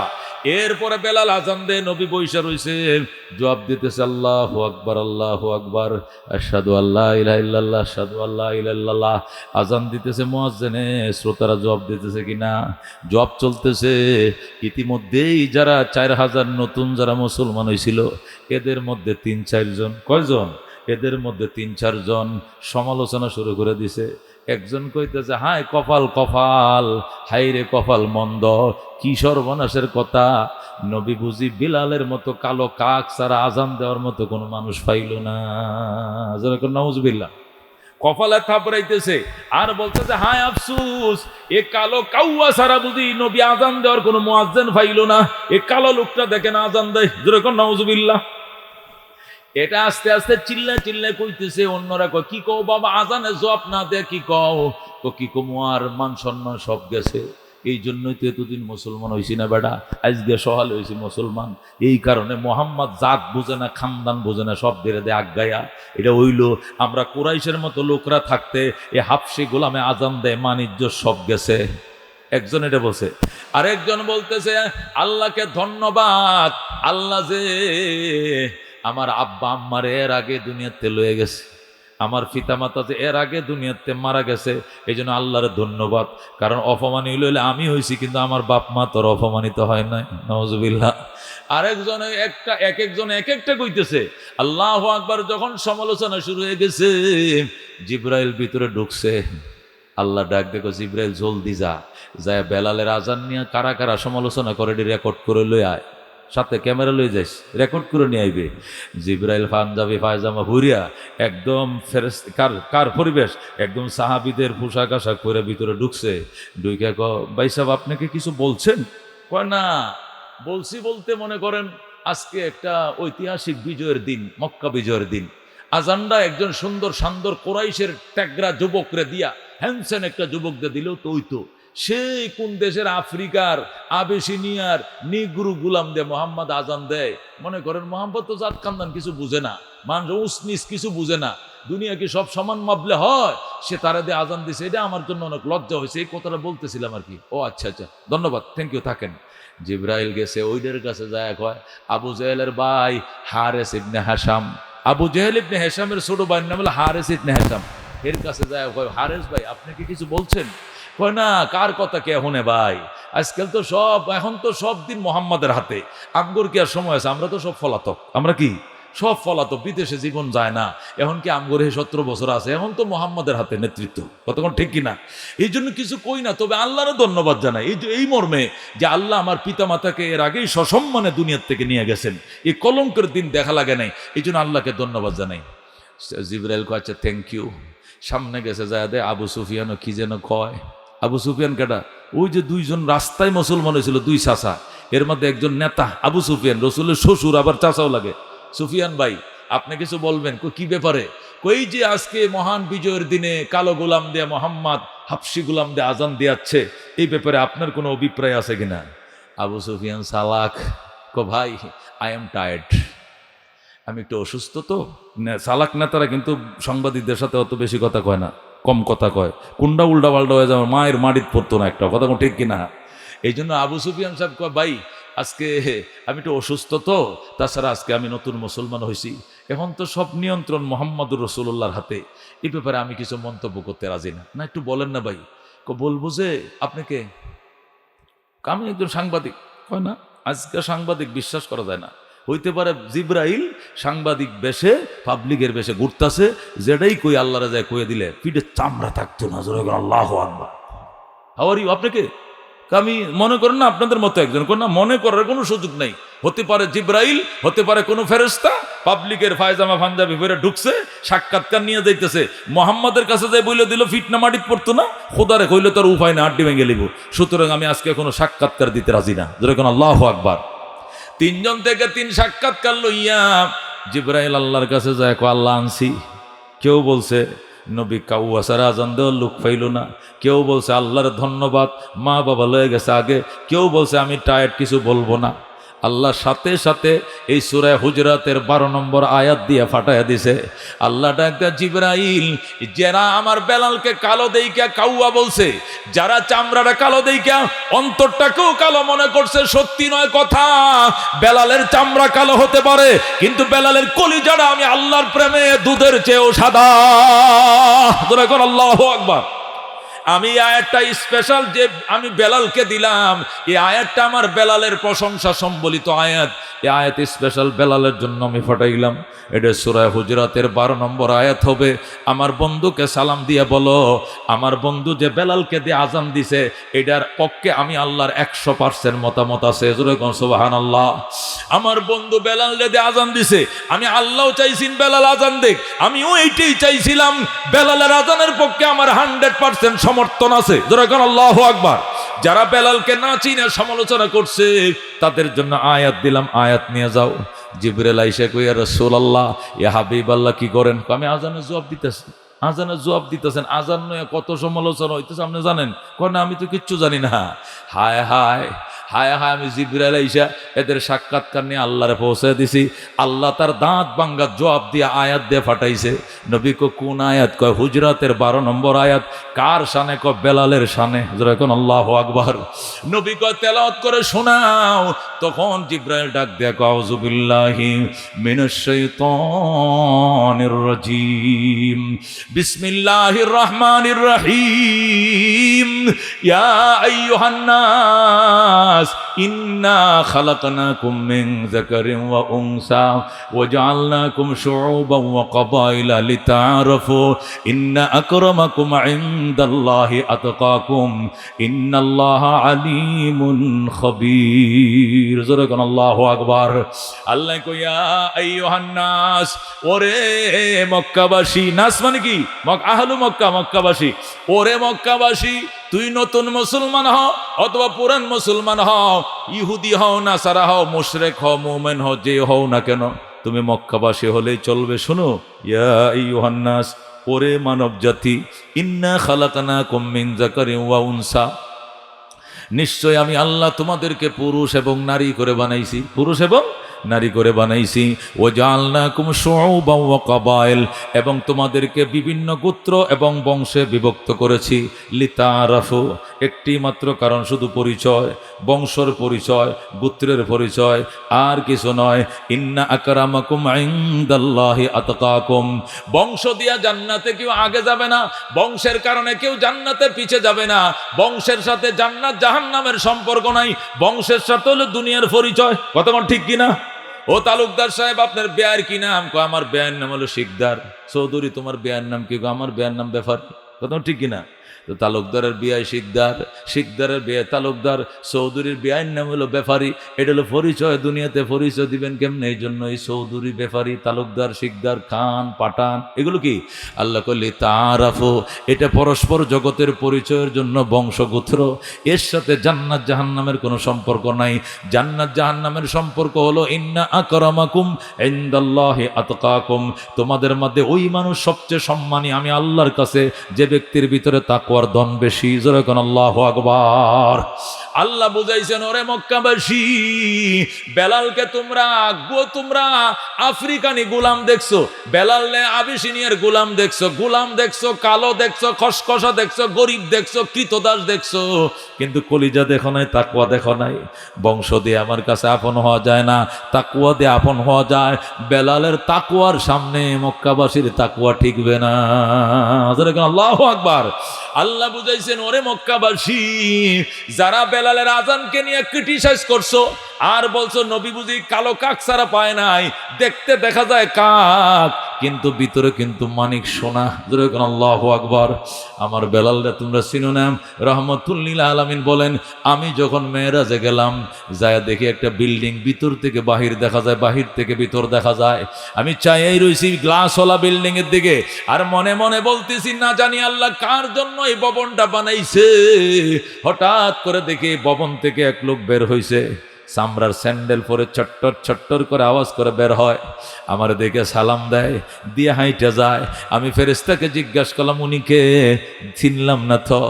এরপরে বেলাল আজান দে, নবী বৈশা রইছে, জবাব দিতেছে আল্লাহু আকবার, আল্লাহু আকবার, আশহাদু আল্লা ইলাহা ইল্লাল্লাহ, আশহাদু আল্লা ইলাহা ইল্লাল্লাহ। আজান দিতেছে মুয়াজ্জিনে, শ্রোতারা জবাব দিতেছে কিনা? জবাব চলতেছে। ইতিমধ্যেই যারা 4,000 নতুন যারা মুসলমান হয়েছিল, এদের মধ্যে 3-4 জন, কয়জন? এদের মধ্যে 3-4 জন সমালোচনা শুরু করে দিছে। একজন কইতেছে, হায় কপাল কপাল, হাই রে কপাল মন্দ, কি সর্বনাশের কথা, নবী বুঝি বিলালের মতো কালো কাক ছাড়া আজান দেওয়ার মতো কোনো মানুষ পাইল না। নাউজুবিল্লাহ। কপালে থাপড়াইতেছে আর বলতেছে, হায় আফসুস, এ কালো কাউয়া ছাড়া বুঝি নবী আজান দেওয়ার কোনো মুয়াজ্জিন পাইল না, এ কালো লোকটা দেখেন আজান দেয়, যেরকম নাউজুবিল্লাহ। এটা আস্তে আস্তে চিল্লা চিল্লা কইতেছে। অন্যরা কয়, কি কও বাবা, আজানে জবাব না দে কি কও? তো কি কমু, আর মান সম্মান সব গেছে, এই জন্যই তো এতদিন মুসলমান হয়েছি না বেটা, আজকে সহাল হয়েছি মুসলমান। এই কারণে মোহাম্মদ জাত বোঝে না, খানদান বোঝে না, সব বেড়ে দেয় আজ্ঞায়া। এটা হইল আমরা কুরাইশের মতো লোকরা থাকতে এ হাফসি গোলামে আজান দেয়, মানিজ্য সব গেছে। একজন এটা বলছে, আরেকজন বলতেছে আল্লাহকে ধন্যবাদ, আল্লাহ যে আমার আব্বা আম্মার এর আগে দুনিয়াতে লয়ে গেছে, আমার পিতামাতা যে এর আগে দুনিয়াতে মারা গেছে, এই জন্য আল্লাহর ধন্যবাদ। কারণ অপমানিত হইলে আমি হয়েছি, কিন্তু আমার বাপ মা তোর অপমানিত হয় নাই। নওয়াজুবিল্লাহ। আরেকজন এক একজন এক একটা কইতেছে। আল্লাহু আকবার। যখন সমালোচনা শুরু হয়ে গেছে, জিব্রাইল ভিতরে ঢুকছে। আল্লাহ ডাক দেখো, জিব্রাইল জলদি যায় বেলালের আজান নিয়ে কারা কারা সমালোচনা করে রেকর্ড করে লই আয়, সাথে ক্যামেরা লই যাইস, রেকর্ড করে নিয়ে আইবে। জিব্রাইল পাঞ্জাবি পায়জামা ভুরিয়া একদম কার পরিবেশ, একদম সাহাবীদের পোশাক আশাক করে ভিতরে ঢুকছে। ঢুকে ভাই সাহেব আপনাকে কিছু বলছেন? কয় না, বলছি বলতে মনে করেন আজকে একটা ঐতিহাসিক বিজয়ের দিন, মক্কা বিজয়ের দিন। আজানটা একজন সুন্দর সান্দর কোরাইশের ট্যাগরা যুবকরে দিয়া, হ্যান্ডসেন একটা যুবকদের দিলেও তো ওই তো সেই কোন দেশের আফ্রিকার আবেসিনিয়ার নিগ্রু গুলাম দে মোহাম্মদ আজান দেয়। মনে করেন মোহাম্মদ তো জাত কান্দান কিছু বুঝে না, মানুষ উসনিস কিছু বুঝে না, দুনিয়া কি সব সমান মাপলে হয়? সে তারা দিয়ে আজান দিছে, এটা আমার জন্য অনেক লজ্জা হয়েছে। এই কথাটা বলতেছিলাম আর কি। ও আচ্ছা আচ্ছা, ধন্যবাদ, থ্যাংক ইউ, থাকেন। জিব্রাইল গেছে ওইদের কাছে যায়, কয় আবু জেহেলের ভাই হারেস ইবনে হাসাম। আবু জেহেল ইবনে হাসামের ছোট ভাইয়ের নাম হলো হারেস ইবনে হাসাম। এর কাছে যায়, কয় হারেস ভাই আপনি কি কিছু বলছেন? কয় না, কার কথা কে শুনে ভাই, আজকাল তো সব, এখন তো সব দিন মোহাম্মদের হাতে, আমগোর কি আর সময় আছে? আমরা তো সব পলাতক, আমরা কি সব পলাতক, বিদেশে জীবন যায় না। এখন কি আমগোর 17 বছর আছে, এখন তো মোহাম্মদের হাতে নেতৃত্ব, কতক্ষণ ঠিক কিনা? এই জন্য কিছু কই না, তবে আল্লাহরও ধন্যবাদ জানাই এই মর্মে যে আল্লাহ আমার পিতা মাতাকে এর আগেই সসম্মানে দুনিয়ার থেকে নিয়ে গেছেন, এই কলঙ্কের দিন দেখা লাগে নাই, এই জন্য আল্লাহকে ধন্যবাদ জানাই। জিবরাইল কয় আচ্ছা থ্যাংক ইউ। সামনে গেছে যায় দে, আবু সুফিয়ানও কি যেন কয়। আবু সুফিয়ান কেটা? ওই যে দুইজন রাস্তায় মুসলমান হয়েছিল, দুই চাচা, এর মধ্যে একজন নেতা আবু সুফিয়ান, রসুলের শ্বশুর আবার চাচাও লাগে। সুফিয়ান ভাই আপনি কিছু বলবেন? কি ব্যাপারে? কই যে আজকে মহান বিজয়ের দিনে কালো গোলাম দেয়া মোহাম্মদ হাফসি গোলাম দিয়ে আজান দিয়াচ্ছে, এই ব্যাপারে আপনার কোনো অভিপ্রায় আছে কিনা? আবু সুফিয়ান সালাক ভাই আই এম টায়ার্ড, আমি একটু অসুস্থ তো। সালাক নেতারা কিন্তু সাংবাদিকদের সাথে অত বেশি কথা কয় না, কম কথা কয়, কুন্ডা উল্টা পাল্টা হয়ে যাবে, মায়ের মাটিত পড়তো না একটা কথা, ঠিক কিনা? এই জন্য আবু সুফিয়ান সাহেব কয় ভাই আজকে আমি একটু অসুস্থ তো, তাছাড়া আজকে আমি নতুন মুসলমান হয়েছি, এখন তো সব নিয়ন্ত্রণ মোহাম্মদুর রাসূলুল্লাহর হাতে, এই ব্যাপারে আমি কিছু মন্তব্য করতে রাজি না। না একটু বলেন না ভাই। বলবো যে আপনাকে, আমি একজন সাংবাদিক। কয় না, আজকে সাংবাদিক বিশ্বাস করা যায় না, হইতে পারে জিব্রাইল সাংবাদিক বেশে পাবলিকের বেশে ঘুরতেছে, যেটাই কই আল্লাহরে যায় কয়ে দিলে পিঠে চামড়া থাকতো না। আল্লাহু আকবার। How are you? আপনাকে আমি মনে করেন না আপনাদের মতো একজন, কোন না মনে করার কোনো সুযোগ নেই। হতে পারে জিব্রাইল, হতে পারে কোনো ফেরেশতা, পাবলিকের পায়জামা পাঞ্জাবি পরে ঢুকছে, সাক্ষাৎকার নিয়ে যাইতেছে, মোহাম্মদের কাছে যাই বলে দিল ফিটনা মাটিত পড়তো না, খোদারে কইলে তার উপায় না, আড্ডি ভেঙে লিব। সুতরাং আমি আজকে কোনো সাক্ষাৎকার দিতে রাজি না। যেরকম আল্লাহু আকবার। 3 জন থেকে 3 সাক্ষাৎকার লইয়া জিব্রাইল আল্লাহর কাছে যায়, আল্লাহ আনছি। কেউ বলছে নবী কাউয়াসার আজান দেওয়ার লোক পাইল না, কেউ বলছে আল্লাহর ধন্যবাদ, মা বাবা লয়ে গেছে আগে, কেউ বলছে আমি টায়ার্ড, কিছু বলবো না। আল্লাহ সাথে সাথে এই সূরা হুজরাতের 12 নম্বর আয়াত দিয়ে ফাটাইয়া দিছে। আল্লাহ ডাকতে জিবরাইল, যারা আমার বেলালকে কালো দেইকা কাউয়া বলছে, যারা চামড়াটা কালো দেইকা অন্তরটাকেও কালো মনে করছে, সত্যি নয় কথা, বেলালের চামড়া কালো হতে পারে, কিন্তু বেলালের কলিজাটা আমি আল্লাহর প্রেমে দুধের চেয়েও সাদা। এখন আল্লাহু আকবার। আমি আয়াতটা স্পেশাল যে আমি বেলালকে দিলাম, এই আয়াতটা আমার বেলালের প্রশংসা সম্বলিত আয়াত। এই আয়াত স্পেশাল বেলালের জন্য আমি ফাটাইলাম। এটা সূরা হুজরাতের 12 নম্বর আয়াত হবে। আমার বন্ধুকে সালাম দিয়ে বলো, আমার বন্ধু যে বেলালকে দিয়ে আজান দিছে, এটার পক্ষে আমি আল্লাহর 100% মতামত আছে। সুবহানাল্লাহ। আমার বন্ধু বেলাল দিয়ে আজান দিছে, আমি আল্লাহও চাইছি বেলাল আজান দেখ, আমিও এইটাই চাইছিলাম। বেলালের আজানের পক্ষে আমার 100% সমর্থন আছে। যেরকম আল্লাহু আকবার। যারা বেলালকে না চিনে সমালোচনা করছে, তাদের জন্য আয়াত দিলাম, আয়াত নিয়ে যাও। জিবরাইল আইসা কই, ইয়া রাসূলুল্লাহ, ইয়া হাবিবাল্লাহ কি করেন? আমি আজানের জবাব দিতেছি। আজানের জবাব দিতেছেন, আজান নয় কত সমালোচনা হইতেছে আপনি জানেন? না আমি তো কিচ্ছু জানি না। হায় হায়, হায় হায় আমি জিবরাইল আইসা এদের সাক্ষাৎকার নিয়ে আল্লাহরে পৌঁছে দিছি। আল্লাহ তার দাঁত ভাঙ্গার জবাব দিয়ে আয়াত দিয়ে ফাটাইছে। নবী কো কোন আয়াত? কয় হুজরাতের 12 নম্বর আয়াত। কার শানে? কয় বেলালের শানে। যারা এখন আল্লাহু আকবার। নবী কয় তেলাওয়াত করে শোনাও। তখন জিবরাইল ডাক দিয়ে কয় আউযু বিল্লাহি মিনাশ শাইতানির রাজিম বিসমিল্লাহির রহমানির রহিম ইয়া আইয়ুহান নাস ইন্না খালাকনাকুম মিন যাকারিন ওয়া উনসা ওয়া জাআলনাকুম শুউবান ওয়া ক্বাবাইলা লিতাআরাফু ইন্না আকরামাকুম ইনদাল্লাহি আতকাকুম ইন্নাল্লাহা আলিমুন খবীর। জোরে কোন আল্লাহু আকবার। আল্লাহ কয় ইয়া আইয়ুহান নাস, ওরে মক্কাবাসী। নাস মানে কি? আহলু মক্কা, মক্কাবাসী। ওরে মক্কাবাসী, তুই নতুন মুসলমান হও অথবা পুরান মুসলমান হও, ইহুদি হও, নাসারা হও, মুশরিক হও, মুমিন হও, যে হও না কেন, তুমি মক্কাবাসী হলেই চলবে। শোনো, ইয়া আইয়ুহান নাস, ওরে মানব জাতি, ইন্না খালাকনাকুম মিন যাকারিন ওয়া উনসা, নিশ্চয় আমি আল্লাহ তোমাদেরকে পুরুষ এবং নারী করে বানাইছি, পুরুষ এবং নারী করে বানাইছি। ও জাআলনাকুম শুউবান ওয়া ক্বাবাইল, এবং তোমাদেরকে বিভিন্ন গোত্র এবং বংশে বিভক্ত করেছি। লিতাআরাফু, একটি মাত্র কারণ, শুধু পরিচয়, বংশের পরিচয়, গোত্রের পরিচয়, আর কিছু নয়। ইন্না আকরামাকুম ইনদাল্লাহি আতকাকুম, বংশ দিয়া জান্নাতে কেউ আগে যাবে না, বংশের কারণে কেউ জান্নাতের পিছে যাবে না। বংশের সাথে জান্নাত জাহান্নামের সম্পর্ক নাই, বংশের সাথে হলো দুনিয়ার পরিচয়। কথা কোন ঠিক কিনা? ও তালুকদার সাহেব, আপনার বেয়ার কি নাম? কো আমার বেয়ার নাম হলো শিকদার। চৌধুরী, তোমার বেয়ার নাম কি? আমার বেয়ার নাম ব্যাপার। কথা ঠিক কিনা? তো তালুকদারের বিয়ায় শিকদার, শিকদারের বিয়ায় তালুকদার, চৌধুরীর বিয়ার নাম হলো ব্যাপারী। এটা হলো পরিচয়। দুনিয়াতে পরিচয় দিবেন কেমনে? এই জন্য এই চৌধুরী, ব্যাপারী, তালুকদার, শিকদার, খান, পাঠান, এগুলো কি? আল্লাহ কইলে তাআরাফু, এটা পরস্পর জগতের পরিচয়ের জন্য বংশগোত্র। এর সাথে জান্নাত জাহান্নামের কোনো সম্পর্ক নাই। জান্নাত জাহান্নামের সম্পর্ক হলো ইন্না আকরামাকুম ইনদাল্লাহি আতকাকুম, তোমাদের মধ্যে ওই মানুষ সবচেয়ে সম্মানী আমি আল্লাহর কাছে যে ব্যক্তির ভিতরে তাকওয়ার দন বেশি। জোরে কোন আল্লাহু আকবার। আল্লাহ বুঝাইছেন, ওরে মক্কাবাসী, বেলালকে তোমরা আফ্রিকানি গোলাম দেখছো, বেলালে আবিসিনিয়ার গোলাম দেখছো, গোলাম দেখছো, কালো দেখছো, খসখসা দেখছো, গরিব দেখছো, কৃতদাস দেখছো, কিন্তু কলিজা দেখো নাই, তাকওয়া দেখো নাই। বংশ দিয়ে আমার কাছে আপন হওয়া যায় না, তাকওয়া দিয়ে আপন হওয়া যায়। বেলালের তাকওয়ার সামনে মক্কাবাসীর তাকওয়া ঠিকবে না। আল্লাহু আকবার। আল্লাহ বুঝাইছেন, ওরে মক্কাবাসী, যারা বেলালের আজানকে নিয়ে ক্রিটিসাইজ করছো আর বলছো নবী বুঝি কালো কাক ছাড়া পায় নাই, দেখতে দেখা যায় কাক কিন্তু ভিতরে কিন্তু মানিক সোনা। আল্লাহু আকবার। আমার বেলালরা তোমরা চিনো না? রাহমাতুল লিল আলামিন বলেন, আমি যখন মেরাজে গেলাম, যায় দেখি একটা বিল্ডিং, ভিতর থেকে বাহির দেখা যায়, বাহির থেকে ভিতর দেখা যায়। আমি চাইয়াই রইছি গ্লাসওয়ালা বিল্ডিং এর দিকে, আর মনে মনে বলতেছি, না জানি আল্লাহ কার জন্য এই ভবনটা বানাইছে। হঠাৎ করে দেখি ভবন থেকে এক লোক বের হইছে, চামড়ার স্যান্ডেল পরে ছট্টর ছট্টর করে আওয়াজ করে বের হয়, আমার দেখে সালাম দেয়, দিয়ে হাইটা যায়। আমি ফেরেশতাকে জিজ্ঞাসা করলাম, উনি কে? চিনলাম না তো।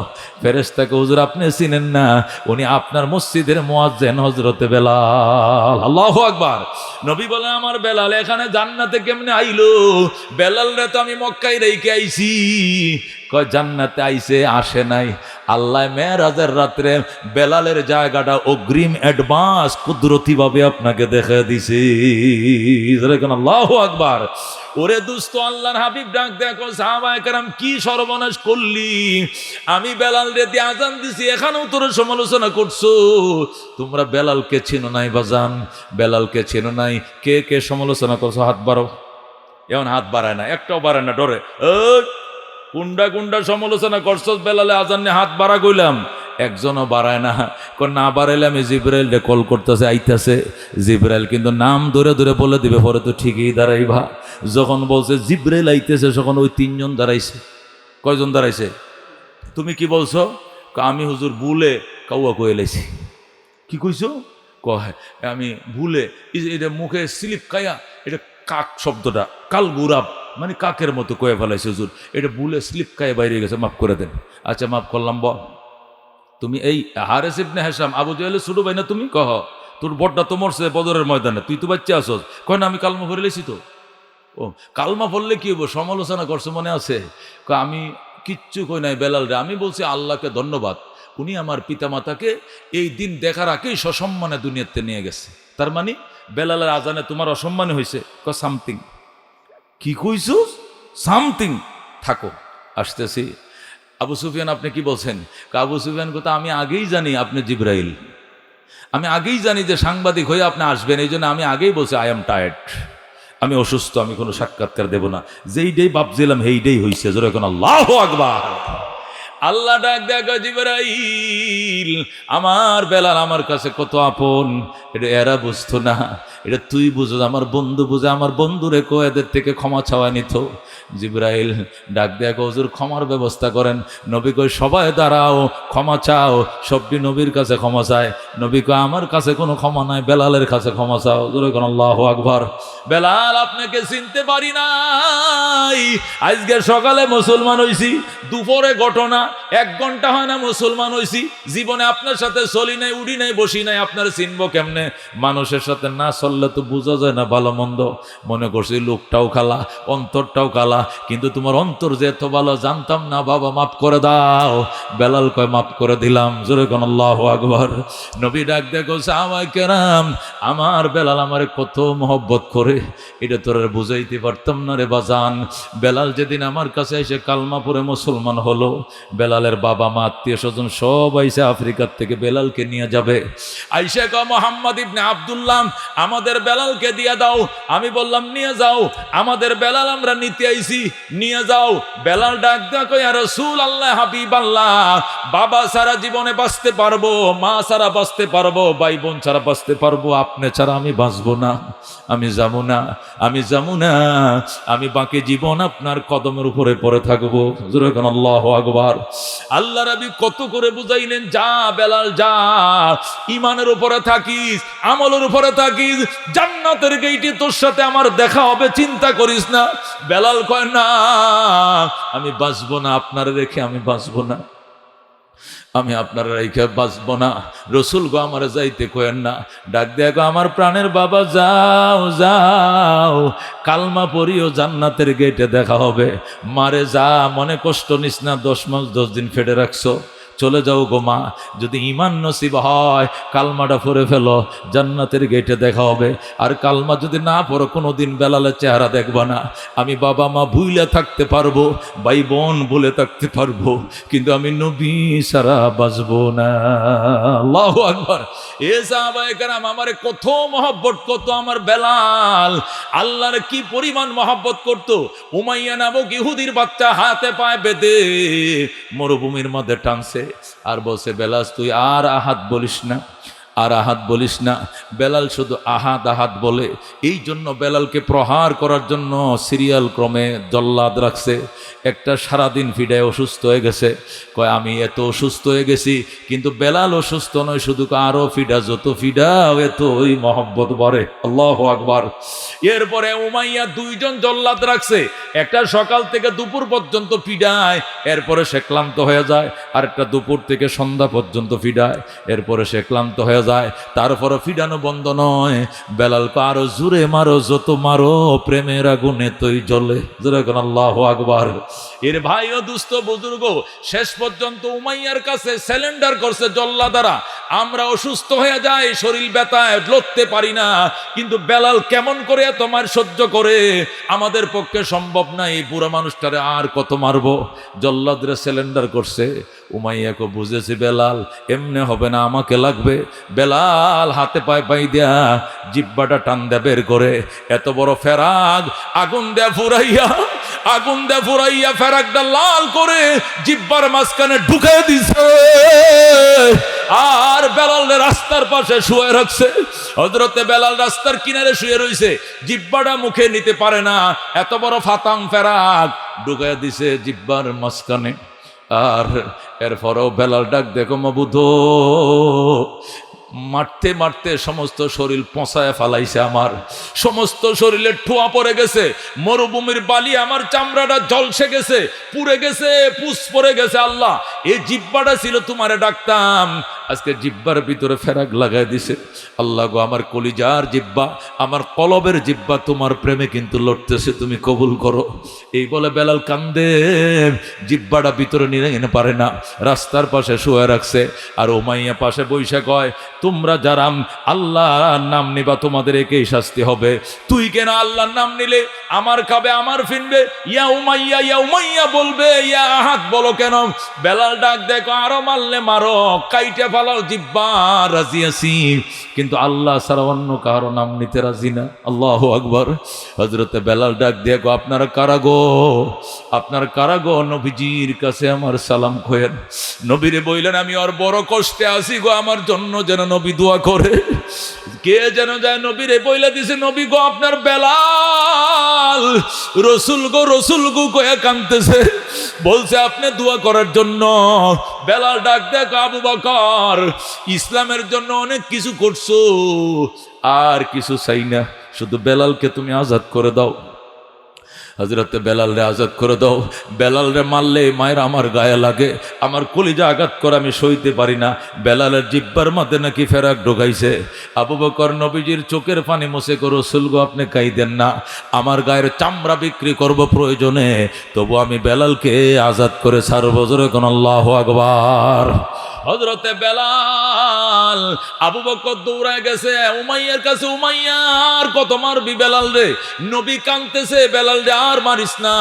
ফেরেশতাকে, হুজুর আপনি চিনেন না, উনি আপনার মসজিদের মুয়াজ্জিন হযরতে বেলাল। আল্লাহু আকবার। নবী বলেন, আমার বেলাল এখানে জান্নাতে কেমনে আইলো? বেলাল রে তো আমি মক্কায় রেখে আইছি। কয় জান্নাতে আইছে, আসে নাই। আল্লাহ মেরাজের রাত্রে বেলালের জায়গাটা অগ্রিম অ্যাডভান্স কুদরতি ভাবে আপনাকে দেখে দিছি। আল্লাহু আকবার। ওরে দোস্ত, আল্লাহর হাবিব ডাক দেখো, সাহাবায়ে কেরাম কি সর্বনাশ করলি? আমি বেলাল রে দিয়ে আজান দিছি, এখানেও তোরা সমালোচনা করছো। তোমরা বেলালকে চিনো নাই বাজান, বেলালকে চিনো নাই। কে কে সমালোচনা করছো? হাত বাড়ো। এমন হাত বাড়ায় না, একটাও বাড়ায় না, ডরে। কুন্ডা কুন্ডা সমালোচনা করছো বেলালে আজান নিয়ে হাত বাড়া কইলাম, একজনও বাড়ায় না। না বাড়াইলে আমি জিব্রাইল রে কল করতেছে, আইতাছে। জিব্রাইল কিন্তু নাম ধরে ধরে বলে দিবে, পরে তো ঠিকই দাঁড়াইবা। যখন বলছে জিব্রাইল আইতেছে, তখন ওই তিনজন দাঁড়াইছে। কয়জন দাঁড়াইছে? তুমি কি বলছো? আমি হুজুর ভুলে কাউয়া কয়ে লাইছি। কি কইছো? কয় আমি ভুলে, এটা মুখে স্লিপ খাইয়া, এটা কাক শব্দটা কাল গুরাব মানে কাকের মতো কয়ে ফেলাইছে হুজুর, এটা ভুলে স্লিপ খাইয়ে বাইরে গেছে, মাফ করে দেন। আচ্ছা মাফ করলাম। তুমি এই হারেস ইবনে হিশাম আবু জাহেলের ছোট ভাই না? তুমি কহ তোর বড়টা তো মরছে বদরের ময়দানে, তুই তো বাচ্চা আসস। কয় না আমি কালমা পড়ে লেছি তো। ও কালমা পড়লে কি হবো? সমালোচনা করছে মনে আছে? আমি কিচ্ছু কই নাই বেলাল রে, আমি বলছি আল্লাহকে ধন্যবাদ, উনি আমার পিতামাতাকে এই দিন দেখার আগেই সসম্মানে দুনিয়াতে নিয়ে গেছে। তার মানে বেলালের আজানে তোমার অসম্মানে হয়েছে? সামথিং। কি কইছ? সামথিং। থাকো, আসতেছি। আবু সুফিয়ান আপনি কি বলছেন? আবু সুফিয়ান কথা আমি আগেই জানি আপনি জিবরাইল, আমি আগেই জানি যে সাংবাদিক হয়ে আপনি আসবেন, এই জন্য আমি আগেই বলছি আই এম টায়ার্ড, আমি অসুস্থ, আমি কোনো সাক্ষাৎকার দেব না। যেই ডেই ভাবছিলাম সেই ডেই হয়েছে। জোরে এখন আল্লাহু আকবার। আল্লাহ ডাক দেখো জিবরাইল, আমার বেলাল আমার কাছে কত আপন, এটা এরা বুঝতো না, এটা তুই বুঝো, আমার বন্ধু বুঝে, আমার বন্ধুরে কো এদের থেকে ক্ষমা চাওয়া নিত। জিবরাইল ডাক দেখো হুজুর ক্ষমার ব্যবস্থা করেন। নবী কই সবাই দাঁড়াও, ক্ষমা চাও। সবটি নবীর কাছে ক্ষমা চায়। নবী কই আমার কাছে কোনো ক্ষমা নাই, বেলালের কাছে ক্ষমা চাও। জোরে কোন আল্লাহু আকবার। বেলাল আপনাকে চিনতে পারি নাই, আজকে সকালে মুসলমান হইছি, দুপুরে ঘটনা, 1 ঘন্টা হয় না মুসলমান হইছি, জীবনে আপনার সাথে চলি নাই, উড়ি নাই, বসি নাই, আপনার চিনবো কেমনে? মানুষের সাথে না চললে তো বোঝা যায় না ভালো মন্দ। মনে করছি লোকটাও খালা, অন্তরটাও কালা, কিন্তু তোমার অন্তর যে এত ভালো জানতাম না, বাবা মাফ করে দাও। বেলাল কয় মাফ করে দিলাম। জোরে কোন আল্লাহু আকবার। নবী ডাক দেখো সাহাবায়ে কেরাম, আমার বেলাল আমারে কত মহব্বত করে, এটা তোর বুঝাইতে পারতাম না রে বাজান। বেলাল যেদিন আমার কাছে এসে কালমা পড়ে মুসলমান হলো, বেলালের বাবা মা আত্মীয় স্বজন সব আইসে আফ্রিকার থেকে বেলালকে নিয়ে যাবে। আইসা কয় মুহাম্মদ ইবনে আব্দুল্লাহ আমাদের বেলালকে দিয়ে দাও। আমি বললাম নিয়ে যাও, আমাদের বেলাল আমরা নিতে আইছি, নিয়ে যাও। বেলাল ডাক দেয়া কয় ইয়া রাসূলুল্লাহ, হাবিব আল্লাহ, বাবা সারা জীবনে বাঁচতে পারবো, মা ছাড়া বাঁচতে পারবো, ভাই বোন ছাড়া বাঁচতে পারবো, আপনি ছাড়া আমি বাঁচবো না, আমি যাবো না, আমি যাবো না, আমি বাকি জীবন আপনার কদমের উপরে পড়ে থাকবো। জোরে কোন আল্লাহু আকবার। আল্লাহ নবী কত করে বুঝাইলেন, যা বেলাল যা, ঈমানের উপরে থাকিস, আমলের উপরে থাকিস, জান্নাতের গেইটে তোর সাথে আমার দেখা হবে, চিন্তা করিস না। বেলাল কয় না, আমি বাঁচবো না, আপনার রেখে আমি বাঁচবো না, আমি আপনারা রেখে বাঁচবো না। রসুল গো আমার যাইতে কয়েন না। ডাক দেখো আমার প্রাণের বাবা, যাও যাও, কালমা পড়িও, জান্নাতের গেটে দেখা হবে। মারে যা, মনে কষ্ট নিস না, 10 মাস 10 দিন ফেডে রাখছো, চলে যাও গো মা। যদি ঈমান নসিব হয় কালমাটা পড়ে ফেলো, জান্নাতের গেটে দেখা হবে। আর কালমা যদি না পড়ো কোনোদিন বেলালের চেহারা দেখবা না। আমি বাবা মা ভুইলা থাকতে পারবো, ভাই বোন বলে থাকতে পারবো, কিন্তু আমি নবী ছাড়া বাঁচবো না। আল্লাহু আকবার। এ সাহাবায়ে কেরাম আমারে কত মহব্বত করতো আমার বেলাল, আল্লাহর কি পরিমাণ মহব্বত করতো। উমাইয়া নামক ইহুদির বাচ্চা হাতে পায়ে বেঁধে মরুভূমির মধ্যে টানছে আর বলছে, বেলাল তুই আর আহাদ বলিস না, আর আহাদ বলিস না। বেলাল শুধু আহাদ আহাদ বলে, এই জন্য বেলালকে প্রহার করার জন্য সিরিয়াল ক্রমে জল্লাদ রাখছে। একটা সারাদিন ফিডায় অসুস্থ হয়ে গেছে, কয় আমি এত অসুস্থ হয়ে গেছি, কিন্তু বেলাল অসুস্থ নয়, শুধু আরো ফিডা, যত ফিডা এত ওই মহব্বত বরে। আল্লাহু আকবার। এরপরে উমাইয়া 2 জন জল্লাদ রাখছে, একটা সকাল থেকে দুপুর পর্যন্ত ফিডায়, এরপরে সে ক্লান্ত হয়ে যায়। আরেকটা দুপুর থেকে সন্ধ্যা পর্যন্ত ফিডায়, এরপরে সে ক্লান্ত হয়ে যায়। তারপরে ফিডানো বন্ধ নয়, বেলালকে আরো জোরে মারো, যত মারো প্রেমের আগুনে তৈ জ্বলে। জোরে কোন আল্লাহু আকবার। এর ভাই ও দুস্থ বুজুর্গ শেষ পর্যন্ত উমাইয়ার কাছে স্যালেন্ডার করছে জল্লাদারা। আমরা অসুস্থ হয়ে যাই, শরীর ব্যথায় লড়তে পারি না, কিন্তু বেলাল কেমন করে তোমার সহ্য করে, আমাদের পক্ষে সম্ভব না, এই বুড়া মানুষটারে আর কত মারবো। জল্লাদরে স্যালেন্ডার করছে। উমাইয়াকে বুঝেছে বেলাল এমনে হবে না, আমাকে লাগবে। বেলাল হাতে পায়ে পাই দেয়া জিব্বাটা টান দেয়া বের করে, এত বড় ফেরাগ আগুন দেয়া ফুরাইয়া, আগুন দেয়া ফুরাইয়া ফেরাকটা লাল করে জিব্বার মাঝখানে ঢুকে দিছে, আর বেলাল রাস্তার পাশে শুয়ে রাখছে। হযরতে বেলাল রাস্তার কিনারে শুয়ে রইছে, জিব্বাটা মুখে নিতে পারে না, এত বড় ফাতাং ফেরাক ঢুকে দিছে জিব্বার মাঝখানে। আর এরপরেও বেলাল ডাক দেখো মাবুদ, মারতে মারতে সমস্ত শরীর পচায় ফালাইছে আমার, সমস্ত শরীরে ঠোয়া পড়ে গেছে, মরুভূমির বালি আমার চামড়াটা জলসে গেছে, পুড়ে গেছে, পুষ পড়ে গেছে। আল্লাহ, এই জিব্বাটা ছিল তোমারে ডাকতাম, আজকে জিব্বার ভিতরে ফেরাক লাগাই দিছে। আল্লাহ গো, আমার কলিজার জিব্বা, আমার কলবের জিব্বা তোমার প্রেমে কিন্তু লড়তেছে, তুমি কবুল করো। এই বলে বেলাল কান্দে, জিব্বাটা ভিতরে নিয়ে পারে না, রাস্তার পাশে শুয়ে রাখছে। আর উমাইয়া পাশে বৈশা কয়, তোমরা যারা আল্লাহর নাম নিবা তোমাদের একেই শাস্তি হবে। তুই কেন আল্লাহর নাম নিলে আমার খাবে, আমার ফিনবে, ইয়া উমাইয়া বলবে, ইয়া আহাদ বলো কেন? বেলাল ডাক দেখো, আরো মারলে মারো, কাইটে ফালাও জিব্বা, রাজি আছি, কিন্তু আল্লাহ ছাড়া অন্য কারো নাম নিতে রাজি না। আল্লাহু আকবার। হযরতে বেলাল ডাক দেখো, আপনারা কারা গো, আপনার কারা গো? নবীজির কাছে আমার সালাম খোয়েন। নবীরে বললেন, আমি ওর বড় কষ্টে আছি গো, আমার জন্য যেন নবী দোয়া করে। কে যেন যায় নবীরে বইলা দিছে, নবী গো আপনার বেলাল রসুল গো কয়ে কাঁদতেছে, বলছে আপনি দোয়া করার জন্য। বেলাল ডাক দেখ, আবু বকর ইসলামের জন্য অনেক কিছু করছো, আর কিছু চাই না, শুধু বেলালকে তুমি আজাদ করে দাও। হযরতে বেলালরে আজাদ করে দাও। বেলালরে মারলে মায়ের আমার গায়ে লাগে, আমার কলিজা আঘাত করে আমি সইতে পারি না। বেলালের জিব্বার মধ্যে নাকি ফেরাক ঢোকাইছে। আবু বকর নবীজির চোখের পানি মুছে করো, রাসূল গো আপনি কাইদেন না, আমার গায়ের চামড়া বিক্রি করব প্রয়োজনে, তবু আমি বেলালকে আজাদ করে ছাড়ব। জোরে কোন আল্লাহু আকবার। হযরতে বেলাল, আবু বকর দৌড়ায় গেছে উমাইয়ার কাছে, উমাইয়া আর কত মারবি বেলাল রে? নবী কাঁদতেছে, বেলাল রে আর মারিস না,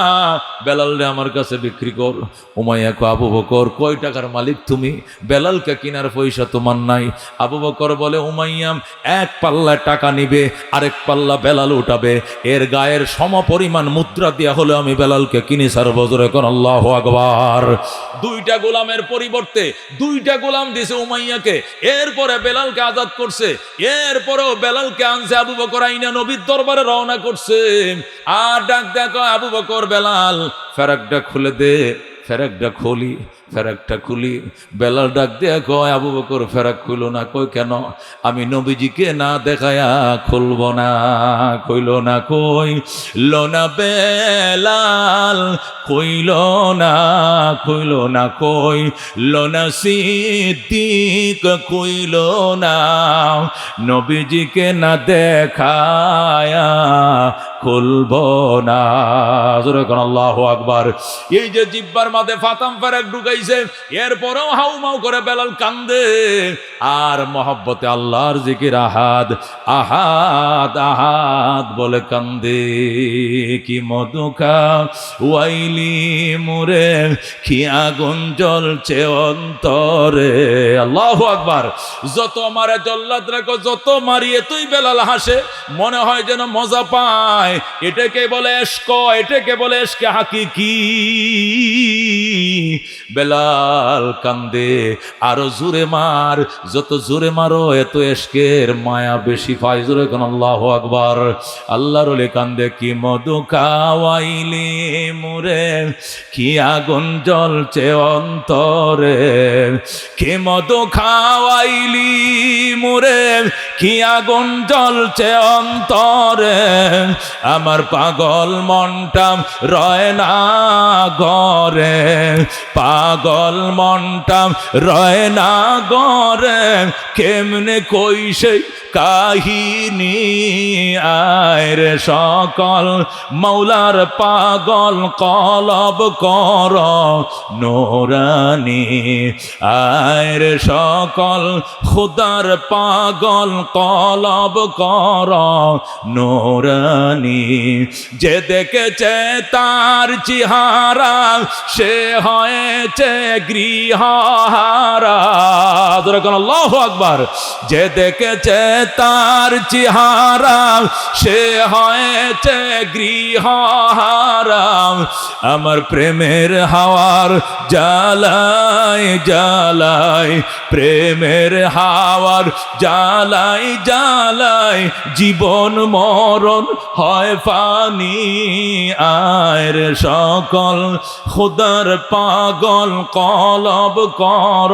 বেলাল রে আমার কাছে বিক্রি কর। উমাইয়া কো, আবু বকর কয় টাকার মালিক তুমি? বেলালকে কিনার পয়সা তোমার নাই। আবু বকর বলে, উমাইয়া এক পাল্লা টাকা নিবে, আরেক পাল্লা বেলাল উঠাবে, এর গায়ের সমপরিমাণ মুদ্রা দিয়া হলে আমি বেলালকে কিনি ছাড়ব। জোরে কোন আল্লাহু আকবার। দুইটা গোলামের পরিবর্তে দুইটা গোলাম দিয়েছে উমাইয়াকে, এরপরে বেলালকে আজাদ করছে, এরপরেও বেলালকে আনছে আবু বকর, আইনা নবীর দরবারে রওনা করছে। আর ডাক দেখো, আবু বকর বেলাল ফেরাকটা খুলে দে, ফেরাকটা খুলি। বেলাল ডাক দিয়ে কয়, আবু বকর ফেরাক খুইল না। কই কেন? আমি নবীজিকে না দেখায়া খুলব না। কইল না, কইল না বেলাল, কইল না সিদ্দিক, কইল না নবীজিকে না দেখায়া খুলব না। জোরে কোন আল্লাহু আকবার। এই যে জিব্বার মাঝে ফাতাম ফারাক ঢুকাইছে, এরপরেও হাউমাউ করে বেলাল কান্দে, আর মহব্বতে আল্লাহর জিকির আহাদ আহাদ আহাদ বলে কান্দে। কি মধুখা ওয়াইলি মুরে, কি আগুন জ্বলছে অন্তরে। আল্লাহু আকবার। যত মারে জল্লাদ রাখো, যত মারিয়ে তুই বেলাল হাসে, মনে হয় যেন মজা পায়। এটাকে বলে ইশক, এটাকে বলে ইশকে হাকিকি। বেলাল কান্দে, আরো জোরে মার, যত জোরে মারো এত ইশকের মায়া বেশি পায়। জোরে কোন আল্লাহু আকবার। আল্লাহর ওলি কান্দে, কি মধু খাওয়াইলি মুরে, কি আগুন জ্বলছে অন্তরে। কি মধু খাওয়াইলি মুরে, কি আগুন জ্বলছে অন্তরে। আমার পাগল মনটা রয় না ঘরে, পাগল মনটা রয় না ঘরে। কেমনে কই সেই কাহিনী, আয়ের সকল মৌলার পাগল কলব কর নোরানি। আয়ের সকল খুদার পাগল কলব কর নোরানি। যে দেখেছে তার চেহারা, সে হয়েছে গৃহহারা। আল্লাহু আকবার। যে দেখেছে তার চেহারা, সে হয়েছে গৃহহারা। আমার প্রেমের হাওয়ার জ্বালায় জ্বালায়, প্রেমের হাওয়ার জ্বালায় জ্বালায়, জীবন মরণ হয় পানি। আয়ের সকল খুদার পাগল কলব কর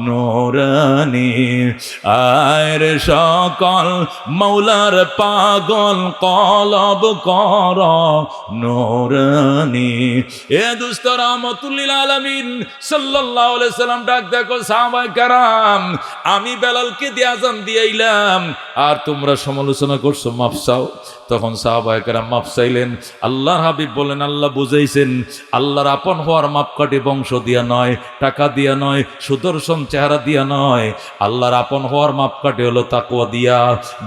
নুরানি, আয়ের সকল মৌলার পাগল কলব কর নুরানি। এ দুস্থ রাহমাতুল্লিল আলামিন সাল্লাল্লাহু আলাইহি সাল্লাম ডাক দেখো সাহাবায়ে কেরাম, আমি বেলালকে দিয়ে আযান দিয়েইলাম আর তোমরা সমালোচনা করছো, মাফ চাও। তখন সাহাবায়ে কেরাম মাফ চাইলেন। আল্লাহর হাবিব বলেন, আল্লাহ বুঝাইছেন আল্লাহর আপন হওয়ার মাপকাঠি বংশ দিয়া নয়, টাকা দিয়া নয়, সুদর্শন চেহারা দিয়া নয়, আল্লাহর আপন হওয়ার মাপকাঠি হলো তাকওয়া দিয়া।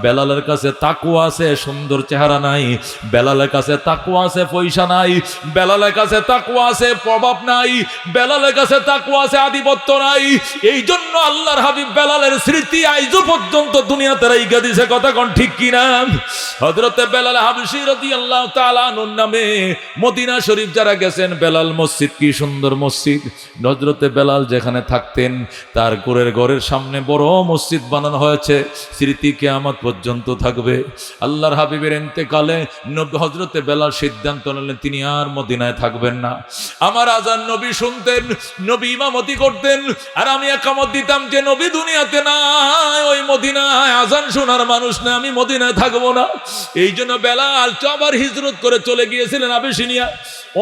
বেলালের কাছে তাকওয়া আছে, সুন্দর চেহারা নাই। বেলালের কাছে তাকওয়া আছে, পয়সা নাই। বেলালের কাছে তাকওয়া আছে, প্রভাব নাই। বেলালের কাছে তাকওয়া আছে, আধিপত্য নাই। এই জন্য আল্লাহর হাবিব বেলালের স্মৃতি আইজও পর্যন্ত দুনিয়াতে রাইখা দিছে। কথা কোন ঠিক কিনা? হযরতে বেলাল হাবশী রাদিয়াল্লাহু তাআলা আনহুর নামে মদিনা শরীফ যারা গেছেন, বেলাল মসজিদ, কি সুন্দর মসজিদ। হযরতে বেলাল যেখানে থাকতেন তার ঘরের সামনে বড় মসজিদ বানানো হয়েছে, স্মৃতি কিয়ামত পর্যন্ত থাকবে। আল্লাহর হাবিবের ইন্তেকালে হযরতে বেলাল সিদ্ধান্ত নিলেন তিনি আর মদিনায় থাকবেন না। আমার আজান নবী শুনতেন, নবী ইমামতি করতেন, আর আমি একামত দিতাম যে নবী দুনিয়াতে নাই, ওই মদিনায় আজান শোনার মানুষ না, আমি মদিনায় থাকবো না। এই জন্য বেলাল আবার হিজরত করে চলে গিয়েছিলেন আবিসিনিয়া।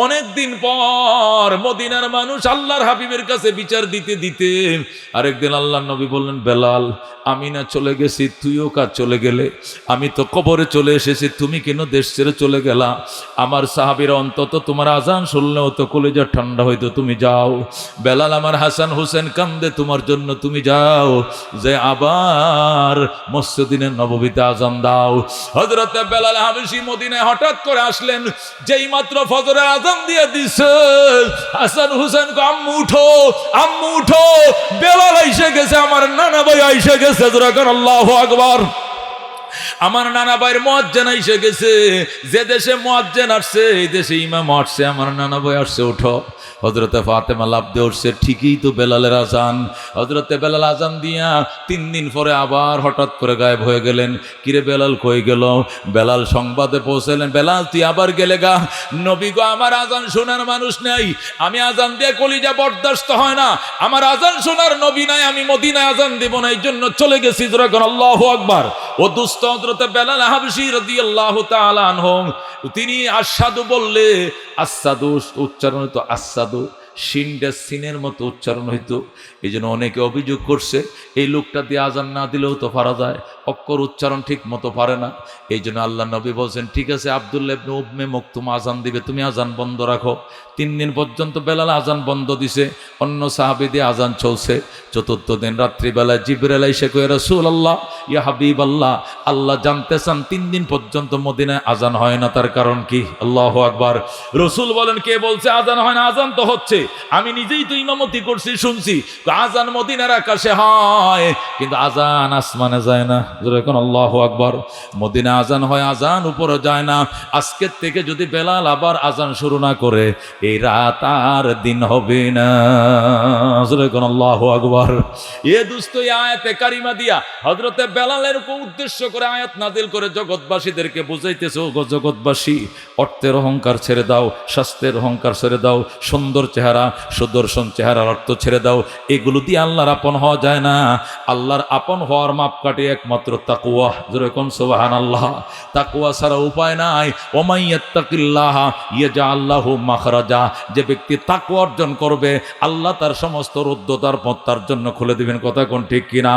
অনেকদিন পর মদিনার মানুষ আল্লাহর হাবিবের কাছে বিচার দিতে দিতে আরেকদিন আল্লাহর নবী বললেন, বেলাল আমি না চলে গেছি, তুইও কাজ চলে গেলে, আমি তো কবরে চলে এসেছি, তুমি কেন দেশ ছেড়ে চলে গেলা? আমার সাহাবীরা অন্তত তোমার আজান শুনলেও তো কলিজা ঠান্ডা হইতো, তুমি যাও। বেলাল আমার হাসান হুসেন কান্দে তোমার জন্য, তুমি যাও, যে আবার মসজিদে নববীতে আজান দাও। হযরতে বেলাল হাবশী মদিনায় হঠাৎ করে আসলেন, যেই মাত্র ফজরের আজান দিয়ে দিছে, হাসান হুসেন কো আম্মু উঠো, আম্মু উঠো, বেলাল আইসে গেছে, আমার নানা ভাই আইসে গেছে। আল্লাহু আকবার। আমার নানা ভাইয়ের মুয়াজ্জিন এসে গেছে। যে দেশে মুয়াজ্জিন আসছে এই দেশে ইমাম আসছে, আমার নানা ভাই আসছে, ওঠো। হযরতে ফাতেমা লাফ দিয়ে উঠছে, ঠিকই তো বেলালের আজান। হযরতে বেলাল আজান দিয়া 3 দিন পরে আবার হঠাৎ করে গায়েব হয়ে গেলেন। কিরে বেলাল কই গেল? বেলাল সংবাদে পৌঁছলেন, বেলাল তুই আবার গেলে গা? নবী গো আমার আজান শোনার মানুষ নাই, আমি আজান দিয়ে কলিজা বরদাস্ত হয় না, আমার আজান শোনার নবী নাই, আমি মদিনায় আজান দেব না, এই জন্য চলে গেছি। আল্লাহু আকবার। ও দুস্থ হযরতে বেলাল হাবশী রাদিয়াল্লাহু তাআলা আনহু, তিনি আশহাদু বললে আসাদু উচ্চারণ হইতো, আসাদু সিনটা সিনের মতো উচ্চারণ হইতো। এই জন্য অনেকে অভিযোগ করছে এই লোকটা দিয়ে আজান না দিলেও তো পারা যায়, অক্ষর উচ্চারণ ঠিক মতো পারে না। এই জন্য আল্লাহ নবী বলছেন, ঠিক আছে আব্দুল্লাহ ইবনে উম্মে মাকতুম আজান দিবে, তুমি আজান বন্ধ রাখো। 3 দিন পর্যন্ত বেলাল আজান বন্ধ দিছে, অন্য সাহাবী দিয়ে আজান চলছে। 4th দিন রাত্রিবেলায় জিবরাইল এসে কয়, রাসূলুল্লাহ ইয়া হাবিবাল্লাহ, আল্লাহ জানতে চান 3 দিন পর্যন্ত মদিনায় আজান হয় না, তার কারণ কি? আল্লাহু আকবার। রাসূল বলেন, কে বলছে আজান হয় না? আজান তো হচ্ছে, আমি নিজেই তো ইমামতি করছি, শুনছি। আজান মদিনার আকাশে হয়, কিন্তু আজান আসমানে যায় না। যখন আল্লাহু আকবার। মদিনা আজান হয়, আজান উপরে যায় না। আজকের থেকে যদি বেলাল আবার আজান শুরু না করে, এই রাত আর দিন হবে না। যখন আল্লাহু আকবার। এ দুস্থ আয়াতে কারিমা দিয়া হযরতে বেলালের উপর উদ্দেশ্য করে আয়াত নাজিল করে জগৎবাসীদেরকে বুঝাইতেছে, ও জগৎবাসী, অর্থের অহংকার ছেড়ে দাও, স্বাস্থ্যের অহংকার ছেড়ে দাও, সুন্দর চেহারা, সুদর্শন চেহারার অর্থ ছেড়ে দাও। এগুলো দিয়ে আল্লাহর আপন হওয়া যায় না। আল্লাহর আপন হওয়ার মাপকাঠি একমাত্র তাকওয়া। যেরকম সুবহানাল্লাহ, তাকওয়া ছাড়া উপায় নাই। ওমাই ইয়াত্তাকিল্লাহ ইয়াজআল লাহু মাখরাজা, যে ব্যক্তি তাকওয়া অর্জন করবে আল্লাহ তার সমস্ত রুদ্ধতার পথ তার জন্য খুলে দিবেন। কথা কোন ঠিক কিনা?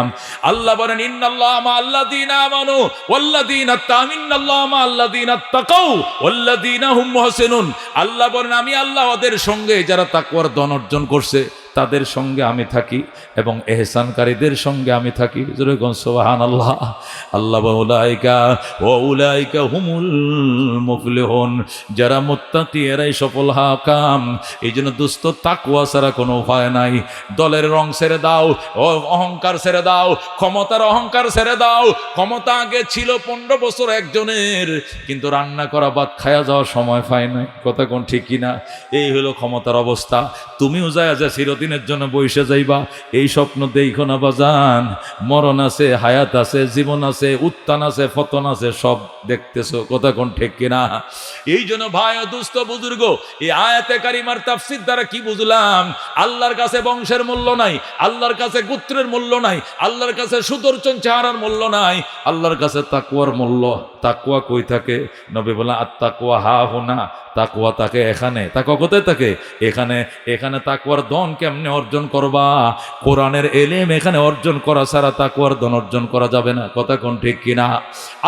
আল্লাহ বলেন, ইন্নাল্লাহা মাআল্লাযীনা আমানু ওয়াল্লাযীনা তামিন্নাল্লাহা মাআল্লাযীনা তাকাউ ওয়াল্লাযীনা হুম মুহসিনুন। আল্লাহ বলেন, আমি আল্লাহ ওদের সঙ্গে যারা তাকওয়ার ধন অর্জন করছে তাদের সঙ্গে আমি থাকি, এবং এহসানকারীদের সঙ্গে আমি থাকি। যেরকম সুবহানাল্লাহ। আল্লাহ উলাইকা ও উলাইকা হুমুল মুফলিহুন, যারা মুত্তাকি এরাই সফল হাকাম। এই জন্য দুস্থ তাকওয়া ছাড়া কোনো উপায় নাই। দলের রং ছেড়ে দাও, ও অহংকার ছেড়ে দাও, ক্ষমতার অহংকার ছেড়ে দাও। ক্ষমতা আগে ছিল 15 বছর একজনের, কিন্তু রান্না করা ভাত খায়া যাওয়ার সময় পায় নাই। কথা কোন ঠিক কিনা? এই হলো ক্ষমতার অবস্থা। তুমিও যায় চিরদিন চিরদিনের জন্য বইসে যাইবা, এই স্বপ্ন দেখো না বাজান। মরণ আছে, হায়াত আছে, জীবন আছে, উত্থান আছে, পতন আছে, সব দেখতেছো, কথা কোন ঠিক কিনা? এই জন্য ভাই ও দুস্থ বুজুর্গ, এই আয়াতে কারিমার তাফসীর দ্বারা কি বুঝলাম? আল্লাহর কাছে বংশের মূল্য নাই, আল্লাহর কাছে গোত্রের মূল্য নাই, আল্লাহর কাছে সুদর্শন চেহারার মূল্য নাই, আল্লাহর কাছে তাকওয়ার মূল্য। তাকওয়া কই থাকে? নবী বলেন আত্তাকওয়া হা হুনা, তাকওয়া থাকে এখানে। তাকওয়া কোথায় থাকে? এখানে। এখানে তাকওয়ার ধন কেমনে অর্জন করবা? কোরআনের এলেম এখানে অর্জন করা ছাড়া তাকওয়ার ধন অর্জন করা যাবে না, কথা কোন ঠিক কিনা?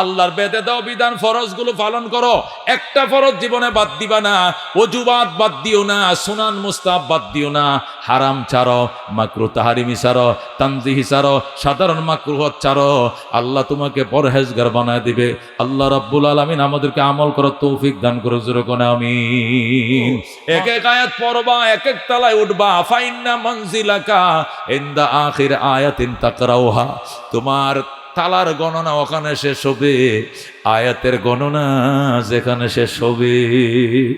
আল্লাহর বেদে দাও বিধান, ফরজগুলো পালন করো। একটা ফরজ জীবনে বাদ দিবা না, ওজুবাত বাদ দিও না, সুনান মুস্তাহাব বাদ দিও না, হারাম ছাড়ো, মাকরুহ তাহরিমি ছাড়ো, তানজিহি ছাড়ো, সাধারণ মাকরুহ ছাড়ো। আল্লাহ তোমাকে পরহেজগার বানায় দিবে। আল্লাহ রাব্বুল আলামিন আমাদেরকে আমল করার তৌফিক দান করে, জোরে কোন আমিন। এক এক আয়াত পড়বা, এক এক তলায় উঠবা। ফাইন্না মানজিলাকা ইনদা আখির আয়াতিন তাকরাউহা, তোমার তালার গণনা ওখানে শেষ হবে, আয়াতের গণনা যেখানে শেষ হবে।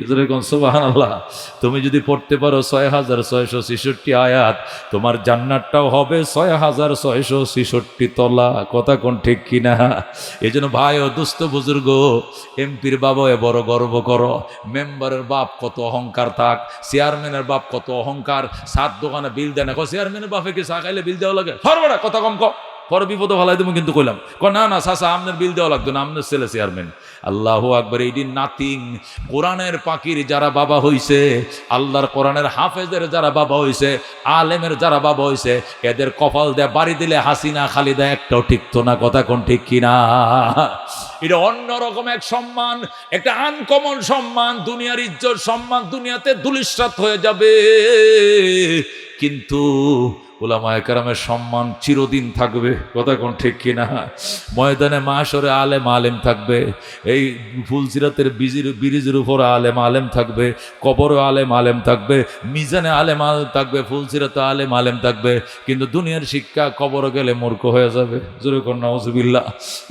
যেরকম সুবহানাল্লাহ, তুমি যদি পড়তে পারো ৬৬৬৬ আয়াত, তোমার জান্নাতটাও হবে ৬৬৬৬ তলা, কথা কোন ঠিক কিনা? এই জন্য ভাই ও দুস্থ বুজুর্গ, এমপির বাবা বড় গর্ব করো, মেম্বারের বাপ কত অহংকার থাক, চেয়ারম্যানের বাপ কত অহংকার, সাত দোকানে বিল দেয় না, চেয়ারম্যানের বাপে কি চা খাইলে বিল দেওয়া লাগে? হরবড়া, কথা কম কর, পরে বিপদে ভালাই তুমি কিন্তু কইলাম না না চাচা আপনার বিল দেওয়া লাগতো না, আপনার ছেলে চেয়ারম্যান। আল্লাহু আকবার। এই দিন নাথিং। কোরআনের পাখির যারা বাবা হইছে, আল্লাহর কোরআনের হাফেজের যারা বাবা হইছে, আলেমের যারা বাবা হইছে, এদের কপাল দেয়া বাড়ি দিলে হাসিনা খালিদা একটাও টিকতো না, কথা কোন ঠিক কিনা? এটা অন্যরকম এক সম্মান, একটা আনকমন সম্মান। দুনিয়ার ইজ্জত সম্মান দুনিয়াতে ধূলিসাৎ হয়ে যাবে, কিন্তু উলামায়ে কেরামের সম্মান চিরদিন থাকবে, কথা কোন ঠিক কিনা? ময়দানে মাশরে আলেম আলেম থাকবে, এই ফুলসিরাতের ব্রিজের উপর আলেম আলেম থাকবে, কবরে আলেম আলেম থাকবে, মিজানে আলেম আলেম থাকবে, ফুলসিরাতে আলেম আলেম থাকবে, কিন্তু দুনিয়ার শিক্ষা কবরে গেলে মূর্খ হয়ে যাবে, জোরে কোন নাউজুবিল্লাহ।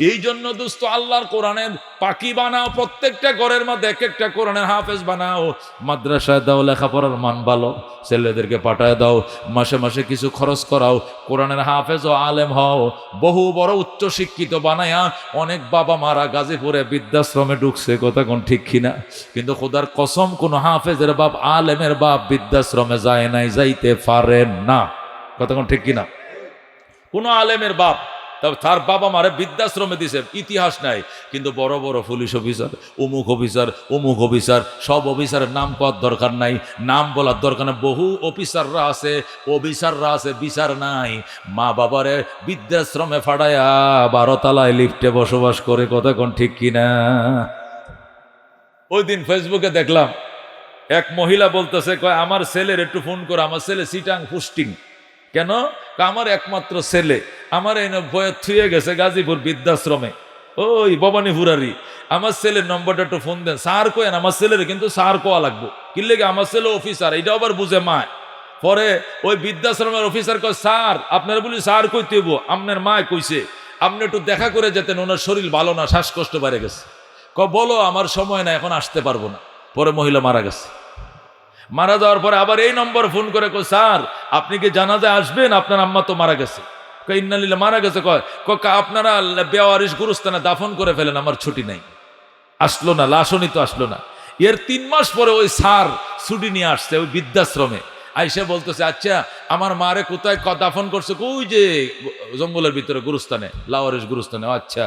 এই জন্য দোস্ত আল্লাহর কোরআনের পাখি বানাও, প্রত্যেকটা ঘরের মধ্যে এক একটা কোরআনের হাফেজ বানাও, মাদ্রাসায় দাও, লেখাপড়ার মান ভালো, ছেলেদেরকে পাঠায় দাও, মাসে মাসে কিছু খরচ করাও, কোরআনের হাফেজ ও আলেম হও। বহু বড় উচ্চ শিক্ষিত বানায়া অনেক বাবা মারা গাজীপুরে বৃদ্ধাশ্রমে ঢুকছে, কথা কোন ঠিক কিনা? কিন্তু খোদার কসম, কোন হাফেজের বাপ, আলেমের বাপ বৃদ্ধাশ্রমে যায় নাই, যাইতে পারেন না, কথা কোন ঠিক কিনা? কোন আলেমের বাপ তার বাবা মারে বৃদ্ধাশ্রমে দিছে, ইতিহাস নাই। কিন্তু বড় বড় পুলিশ অফিসার, অমুক অফিসার, অমুক অফিসার, সব অফিসারের নাম করার দরকার নাই, নাম বলার দরকার নাই। বহু অফিসাররা আছে, বিচার নাই। মা বাবারে বৃদ্ধাশ্রমে ফাড়ায়া 12 তলায় লিফটে বসবাস করে, কথা কোন ঠিক কিনা? ওই দিন ফেসবুকে দেখলাম এক মহিলা বলতেছে, কয় আমার ছেলের একটু ফোন করে, আমার ছেলে সিটাং পোস্টিং। কেন? আমার একমাত্র ছেলে আমার এই বয়ে থুয়ে গেছে গাজীপুর বৃদ্ধাশ্রমে, ওই ভবানীপুরারি। আমার ছেলের নম্বরটা একটু ফোন দেন। স্যার কয়েন আমার ছেলের, কিন্তু স্যার কোয়া লাগবো, কি লেগে? আমার ছেলে অফিসার, এটা আবার বুঝে মা। পরে ওই বৃদ্ধাশ্রমের অফিসার কয়, স্যার আপনার বলি স্যার কইতে হইব, আপনার মা কইছে আপনি একটু দেখা করে যেতেন, ওনার শরীর ভালো না, শ্বাসকষ্ট বেড়ে গেছে। বলো আমার সময় না, এখন আসতে পারবো না। পরে মহিলা মারা গেছে। মারা যাওয়ার পরে আবার এই নম্বর ফোন করে, কয় স্যার আপনি কি জানাজায় আসবেন, আপনার আম্মা তো মারা গেছে। ইন্নালিল্লাহ, মারা গেছে। কয় আপনারা বেওয়ারিশ গুরুস্থানে দাফন করে ফেলেন, আমার ছুটি নাই। আসলো না, লাশনই তো আসলো না। এর 3 মাস পরে ওই স্যার ছুটি নিয়ে আসছে ওই বৃদ্ধাশ্রমে, আইসা বলতেছে, আচ্ছা আমার মারে কোথায় দাফন করছে? ওই যে জঙ্গলের ভিতরে গুরুস্থানে, লাওয়ারিশ গুরুস্থানে। আচ্ছা,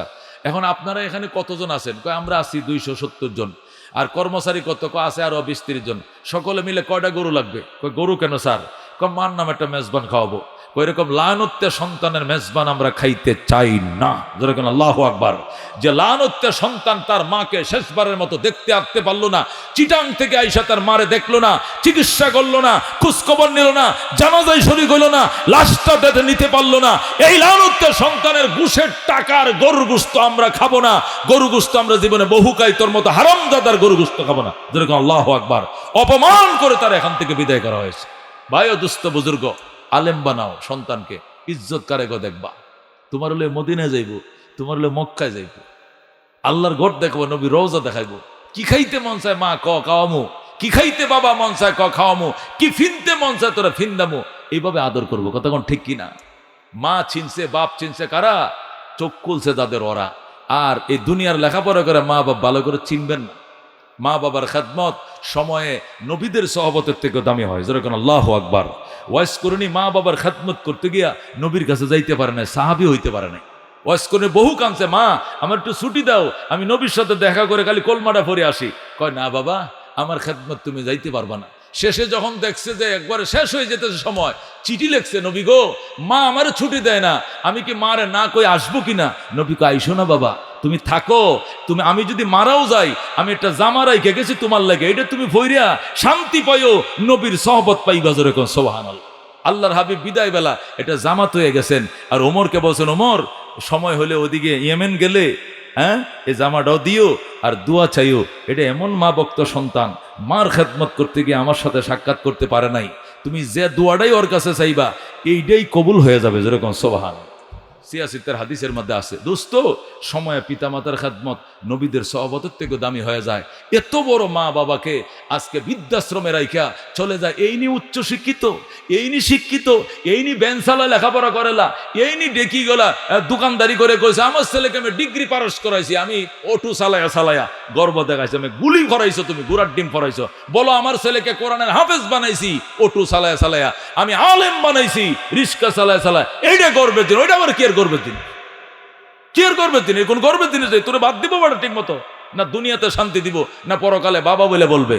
এখন আপনারা এখানে কতজন আছেন? কয় আমরা আছি 270 জন। আর কর্মচারী কত? আছে আরো 20-30 জন। সকলে মিলে কয়টা গরু লাগবে? কয় গরু কেন স্যার? কয় মার নাম একটা মেজবান খাওয়াবো। এরকম লানত্য সন্তানের মেজবান আমরা খাইতে চাই না। যেরকম আল্লাহু আকবার। যে লানত্য সন্তান তার মাকে শেষবারের মতো দেখতে আসতে পারলো না, চিটাং থেকে আইসা তার মারে দেখলো না, চিকিৎসা করলো না, খোঁজখবর নিল না, জানাজায় শরীক হইল না, লাশটা বেঁধে নিতে পারলো না, এই লানত্য সন্তানের ঘুষের টাকার গরুর গোশত আমরা খাবো না। গরু গোশত আমরা জীবনে বহুকাই তোর মতো হারামজাদার গরু গোশত খাবো না। যেরকম আল্লাহু আকবার। অপমান করে তার এখান থেকে বিদায় করা হয়েছে। ভাই ও দুস্থ বুজুর্গ, আলেম বানাও সন্তানকে, ইজ্জত কারেগো দেখবা। তোমার হলে মদিনায় যাইব, তোমার হলে মক্কায় যাইব, আল্লাহর ঘর দেখবো, নবী রওজা দেখাইবো। কি খাইতে মন চায় মা, কাওয়ামু। কি খাইতে বাবা মন চায় খাওয়ামো, কি ফিনতে মন চায় তোরা ফিন্দামো, এইভাবে আদর করবো। কথা কোন ঠিক কিনা? মা চিনছে, বাপ চিনছে কারা? চোখ খুলছে যাদের ওরা। আর এই দুনিয়ার লেখাপড়া করে মা বাপ ভালো করে চিনবেন না। মা বাবার খেদমত সময়ে নবীদের সহবতের থেকে দামি হয়। যেরকম আল্লাহু আকবার। ওয়াইস করুনি মা বাবার খেদমত করতে গিয়া নবীর কাছে যাইতে পারে না, সাহাবী হইতে পারে না। ওয়াইস করে বহু কাঁদছে, মা আমার একটু ছুটি দাও, আমি নবীর সাথে দেখা করে খালি কলমাটা পরে আসি। কয় না বাবা, আমার খেদমত তুমি যাইতে পারবা না। শেষে যখন দেখছে যে একবারে শেষ হয়ে যেতেছে সময়, চিঠি লিখছে, নবী গো মা আমার ছুটি দেয় না, আমি কি মারে না কই আসবো কিনা? নবী কয় আইসো না বাবা, তুমি থাকো, তুমি আমি যদি মারাও যাই, আমি একটা জামা রাইখে গেছি তোমার লাগে, এটা তুমি ভইরা শান্তি পাইও, নবীর সহবত পাইবা। যেরকম সুবহানাল্লাহ। আল্লাহর হাবিব বিদায় বেলা এটা জামাত হয়ে গেছেন। আর ওমরকে বলছেন, ওমর সময় হলে ওদিকে ইয়েমেন গেলে হ্যাঁ এই জামাটাও দিও আর দোয়া চাইও। এটা এমন মা ভক্ত সন্তান, মার খেদমত করতে গিয়ে আমার সাথে সাক্ষাৎ করতে পারে নাই, তুমি যে দোয়াটাই ওর কাছে চাইবা এইটাই কবুল হয়ে যাবে। যেরকম সুবহানাল্লাহ। সিয়াসিতের হাদিসের মধ্যে আছে, দোস্ত সময়ে পিতামাতার খেদমত নবীদের সহবতের থেকে দামি হয়ে যায়। এত বড় মা বাবাকে আজকে বৃদ্ধাশ্রমে রাইখা চলে যায়। এই নি উচ্চ শিক্ষিত, এই নি শিক্ষিত, এই নি বেঞ্চালা লেখাপড়া করেলা, এই নি ডেকি গলা দোকানদারি করে কইছে আমার ছেলেকে আমি ডিগ্রি পারস করাইছি, আমি অটো চালায়া চালায়া গর্ব দেখাইছি, আমি গুলি ফরাইছো, তুমি গুড়ার ডিম ফরাইছো। বলো আমার ছেলেকে কোরআনের হাফেজ বানাইছি অটো চালায়া চালায়া, আমি আলেম বানাইছি রিস্কা চালায়া চালায়া। এইটা গর্বের দিন, ওইটা আবার কি আর গর্বের দিন? কি আর গর্বের দিন? কোন গর্বের দিনে যাই তোরে বাদ দিব বাড়া ঠিক মতো? না দুনিয়াতে শান্তি দিব, না পরকালে বাবা বলে বলবে?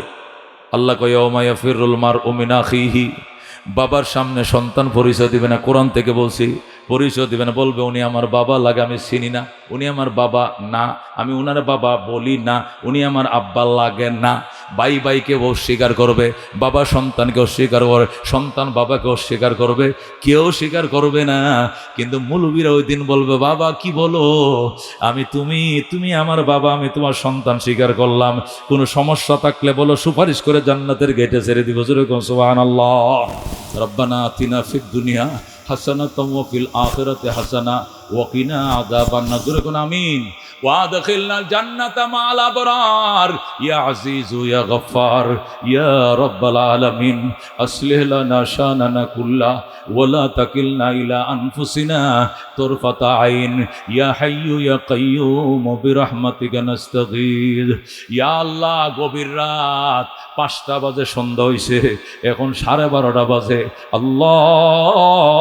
আল্লাহ কয় ইয়াউমা ইয়াফিরুল মারউ মিন আখিহি, বাবার সামনে সন্তান পরিচয় দিবে না। কোরআন থেকে বলছি, পরিচয় দিবে না, বলবে উনি আমার বাবা লাগে, আমি চিনি না, উনি আমার বাবা না, আমি উনার বাবা বলি না, উনি আমার আব্বা লাগে না। ভাই ভাইকে অস্বীকার করবে, বাবা সন্তানকে অস্বীকার করে, সন্তান বাবাকে অস্বীকার করবে, কেউ স্বীকার করবে না। কিন্তু মুলবিরা ওই দিন বলবে, বাবা কি বলো, আমি তুমি আমার বাবা, আমি তোমার সন্তান স্বীকার করলাম, কোনো সমস্যা থাকলে বলো, সুপারিশ করে জান্নাতের গেটে ছেড়ে দিব। সুবহানাল্লাহ। রব্বানা আতিনা ফিদ দুনিয়া হাসানাতাও ওয়া ফিল আখিরাতি হাসানা ওয়া কিনা আযাবান্নার। যুরকুন আমিন। وادخلنا الجنة مع الأبرار يا عزيز يا غفار يا رب العالمين أصلح لنا شأننا كله ولا تكلنا إلى أنفسنا طرفة عين يا حي يا قيوم برحمتك نستغيث يا الله। গভীর রাত 5টা বাজে, সন্ধ্যা হইছে, এখন 12:30 বাজে। আল্লাহ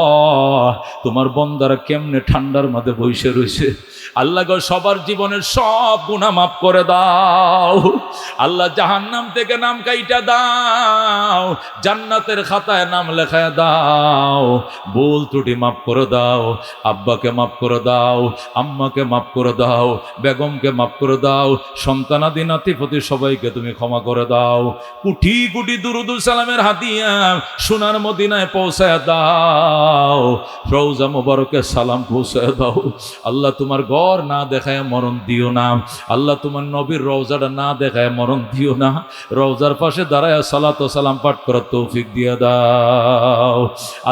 তোমার বান্দারা কেমনে ঠান্ডার মধ্যে বসে রইছে। আল্লাহ গো সবার জীবনের সব গুনাহ মাফ করে দাও। আল্লাহ জাহান্নাম থেকে নাম কাইটা দাও, জান্নাতের খাতায় নাম লেখায় দাও। ভুল ত্রুটি মাফ করে দাও, আব্বাকে মাফ করে দাও, আম্মাকে মাফ করে দাও, বেগমকে মাফ করে দাও, সন্তানাদি নাতিপতি সবাইকে তুমি ক্ষমা করে দাও। কোটি কোটি দুরুদ সালামের হাদিয়া সোনার মদিনায় পৌঁছায় দাও, রওজা মুবারকে সালাম পৌঁছায় দাও। আল্লাহ তোমার ঘর না দেখায় মরণ দিও না, আল্লাহ তোমার নবীর রওজাটা না দেখায় মরণ দিও না। রওজার পাশে দাঁড়ায় সালাত ও সালাম পাঠ করার তৌফিক দিয়ে দাও।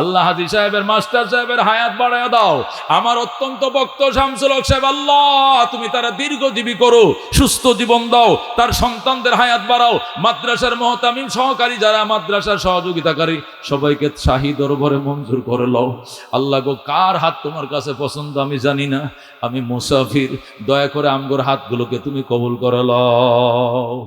আল্লাহ হাজী সাহেবের, মাস্টার সাহেবের হায়াত বাড়ায় দাও। আমার অত্যন্ত ভক্ত শামসুল হক সাহেব, আল্লাহ তুমি তারা দীর্ঘজীবী করো, সুস্থ জীবন দাও, তার সন্তানদের হায়াত বাড়াও। মাদ্রাসার মুহতামিম সহকারী যারা মাদ্রাসার সহযোগিতাকারী সবাইকে শাহী দরবারে মঞ্জুর করে লও। আল্লাহ গো কার হাত তোমার কাছে পছন্দ আমি জানি না, আমি মুসাফির, দয়া করে আমগোর হাতগুলোকে তুমি কবুল করে লও।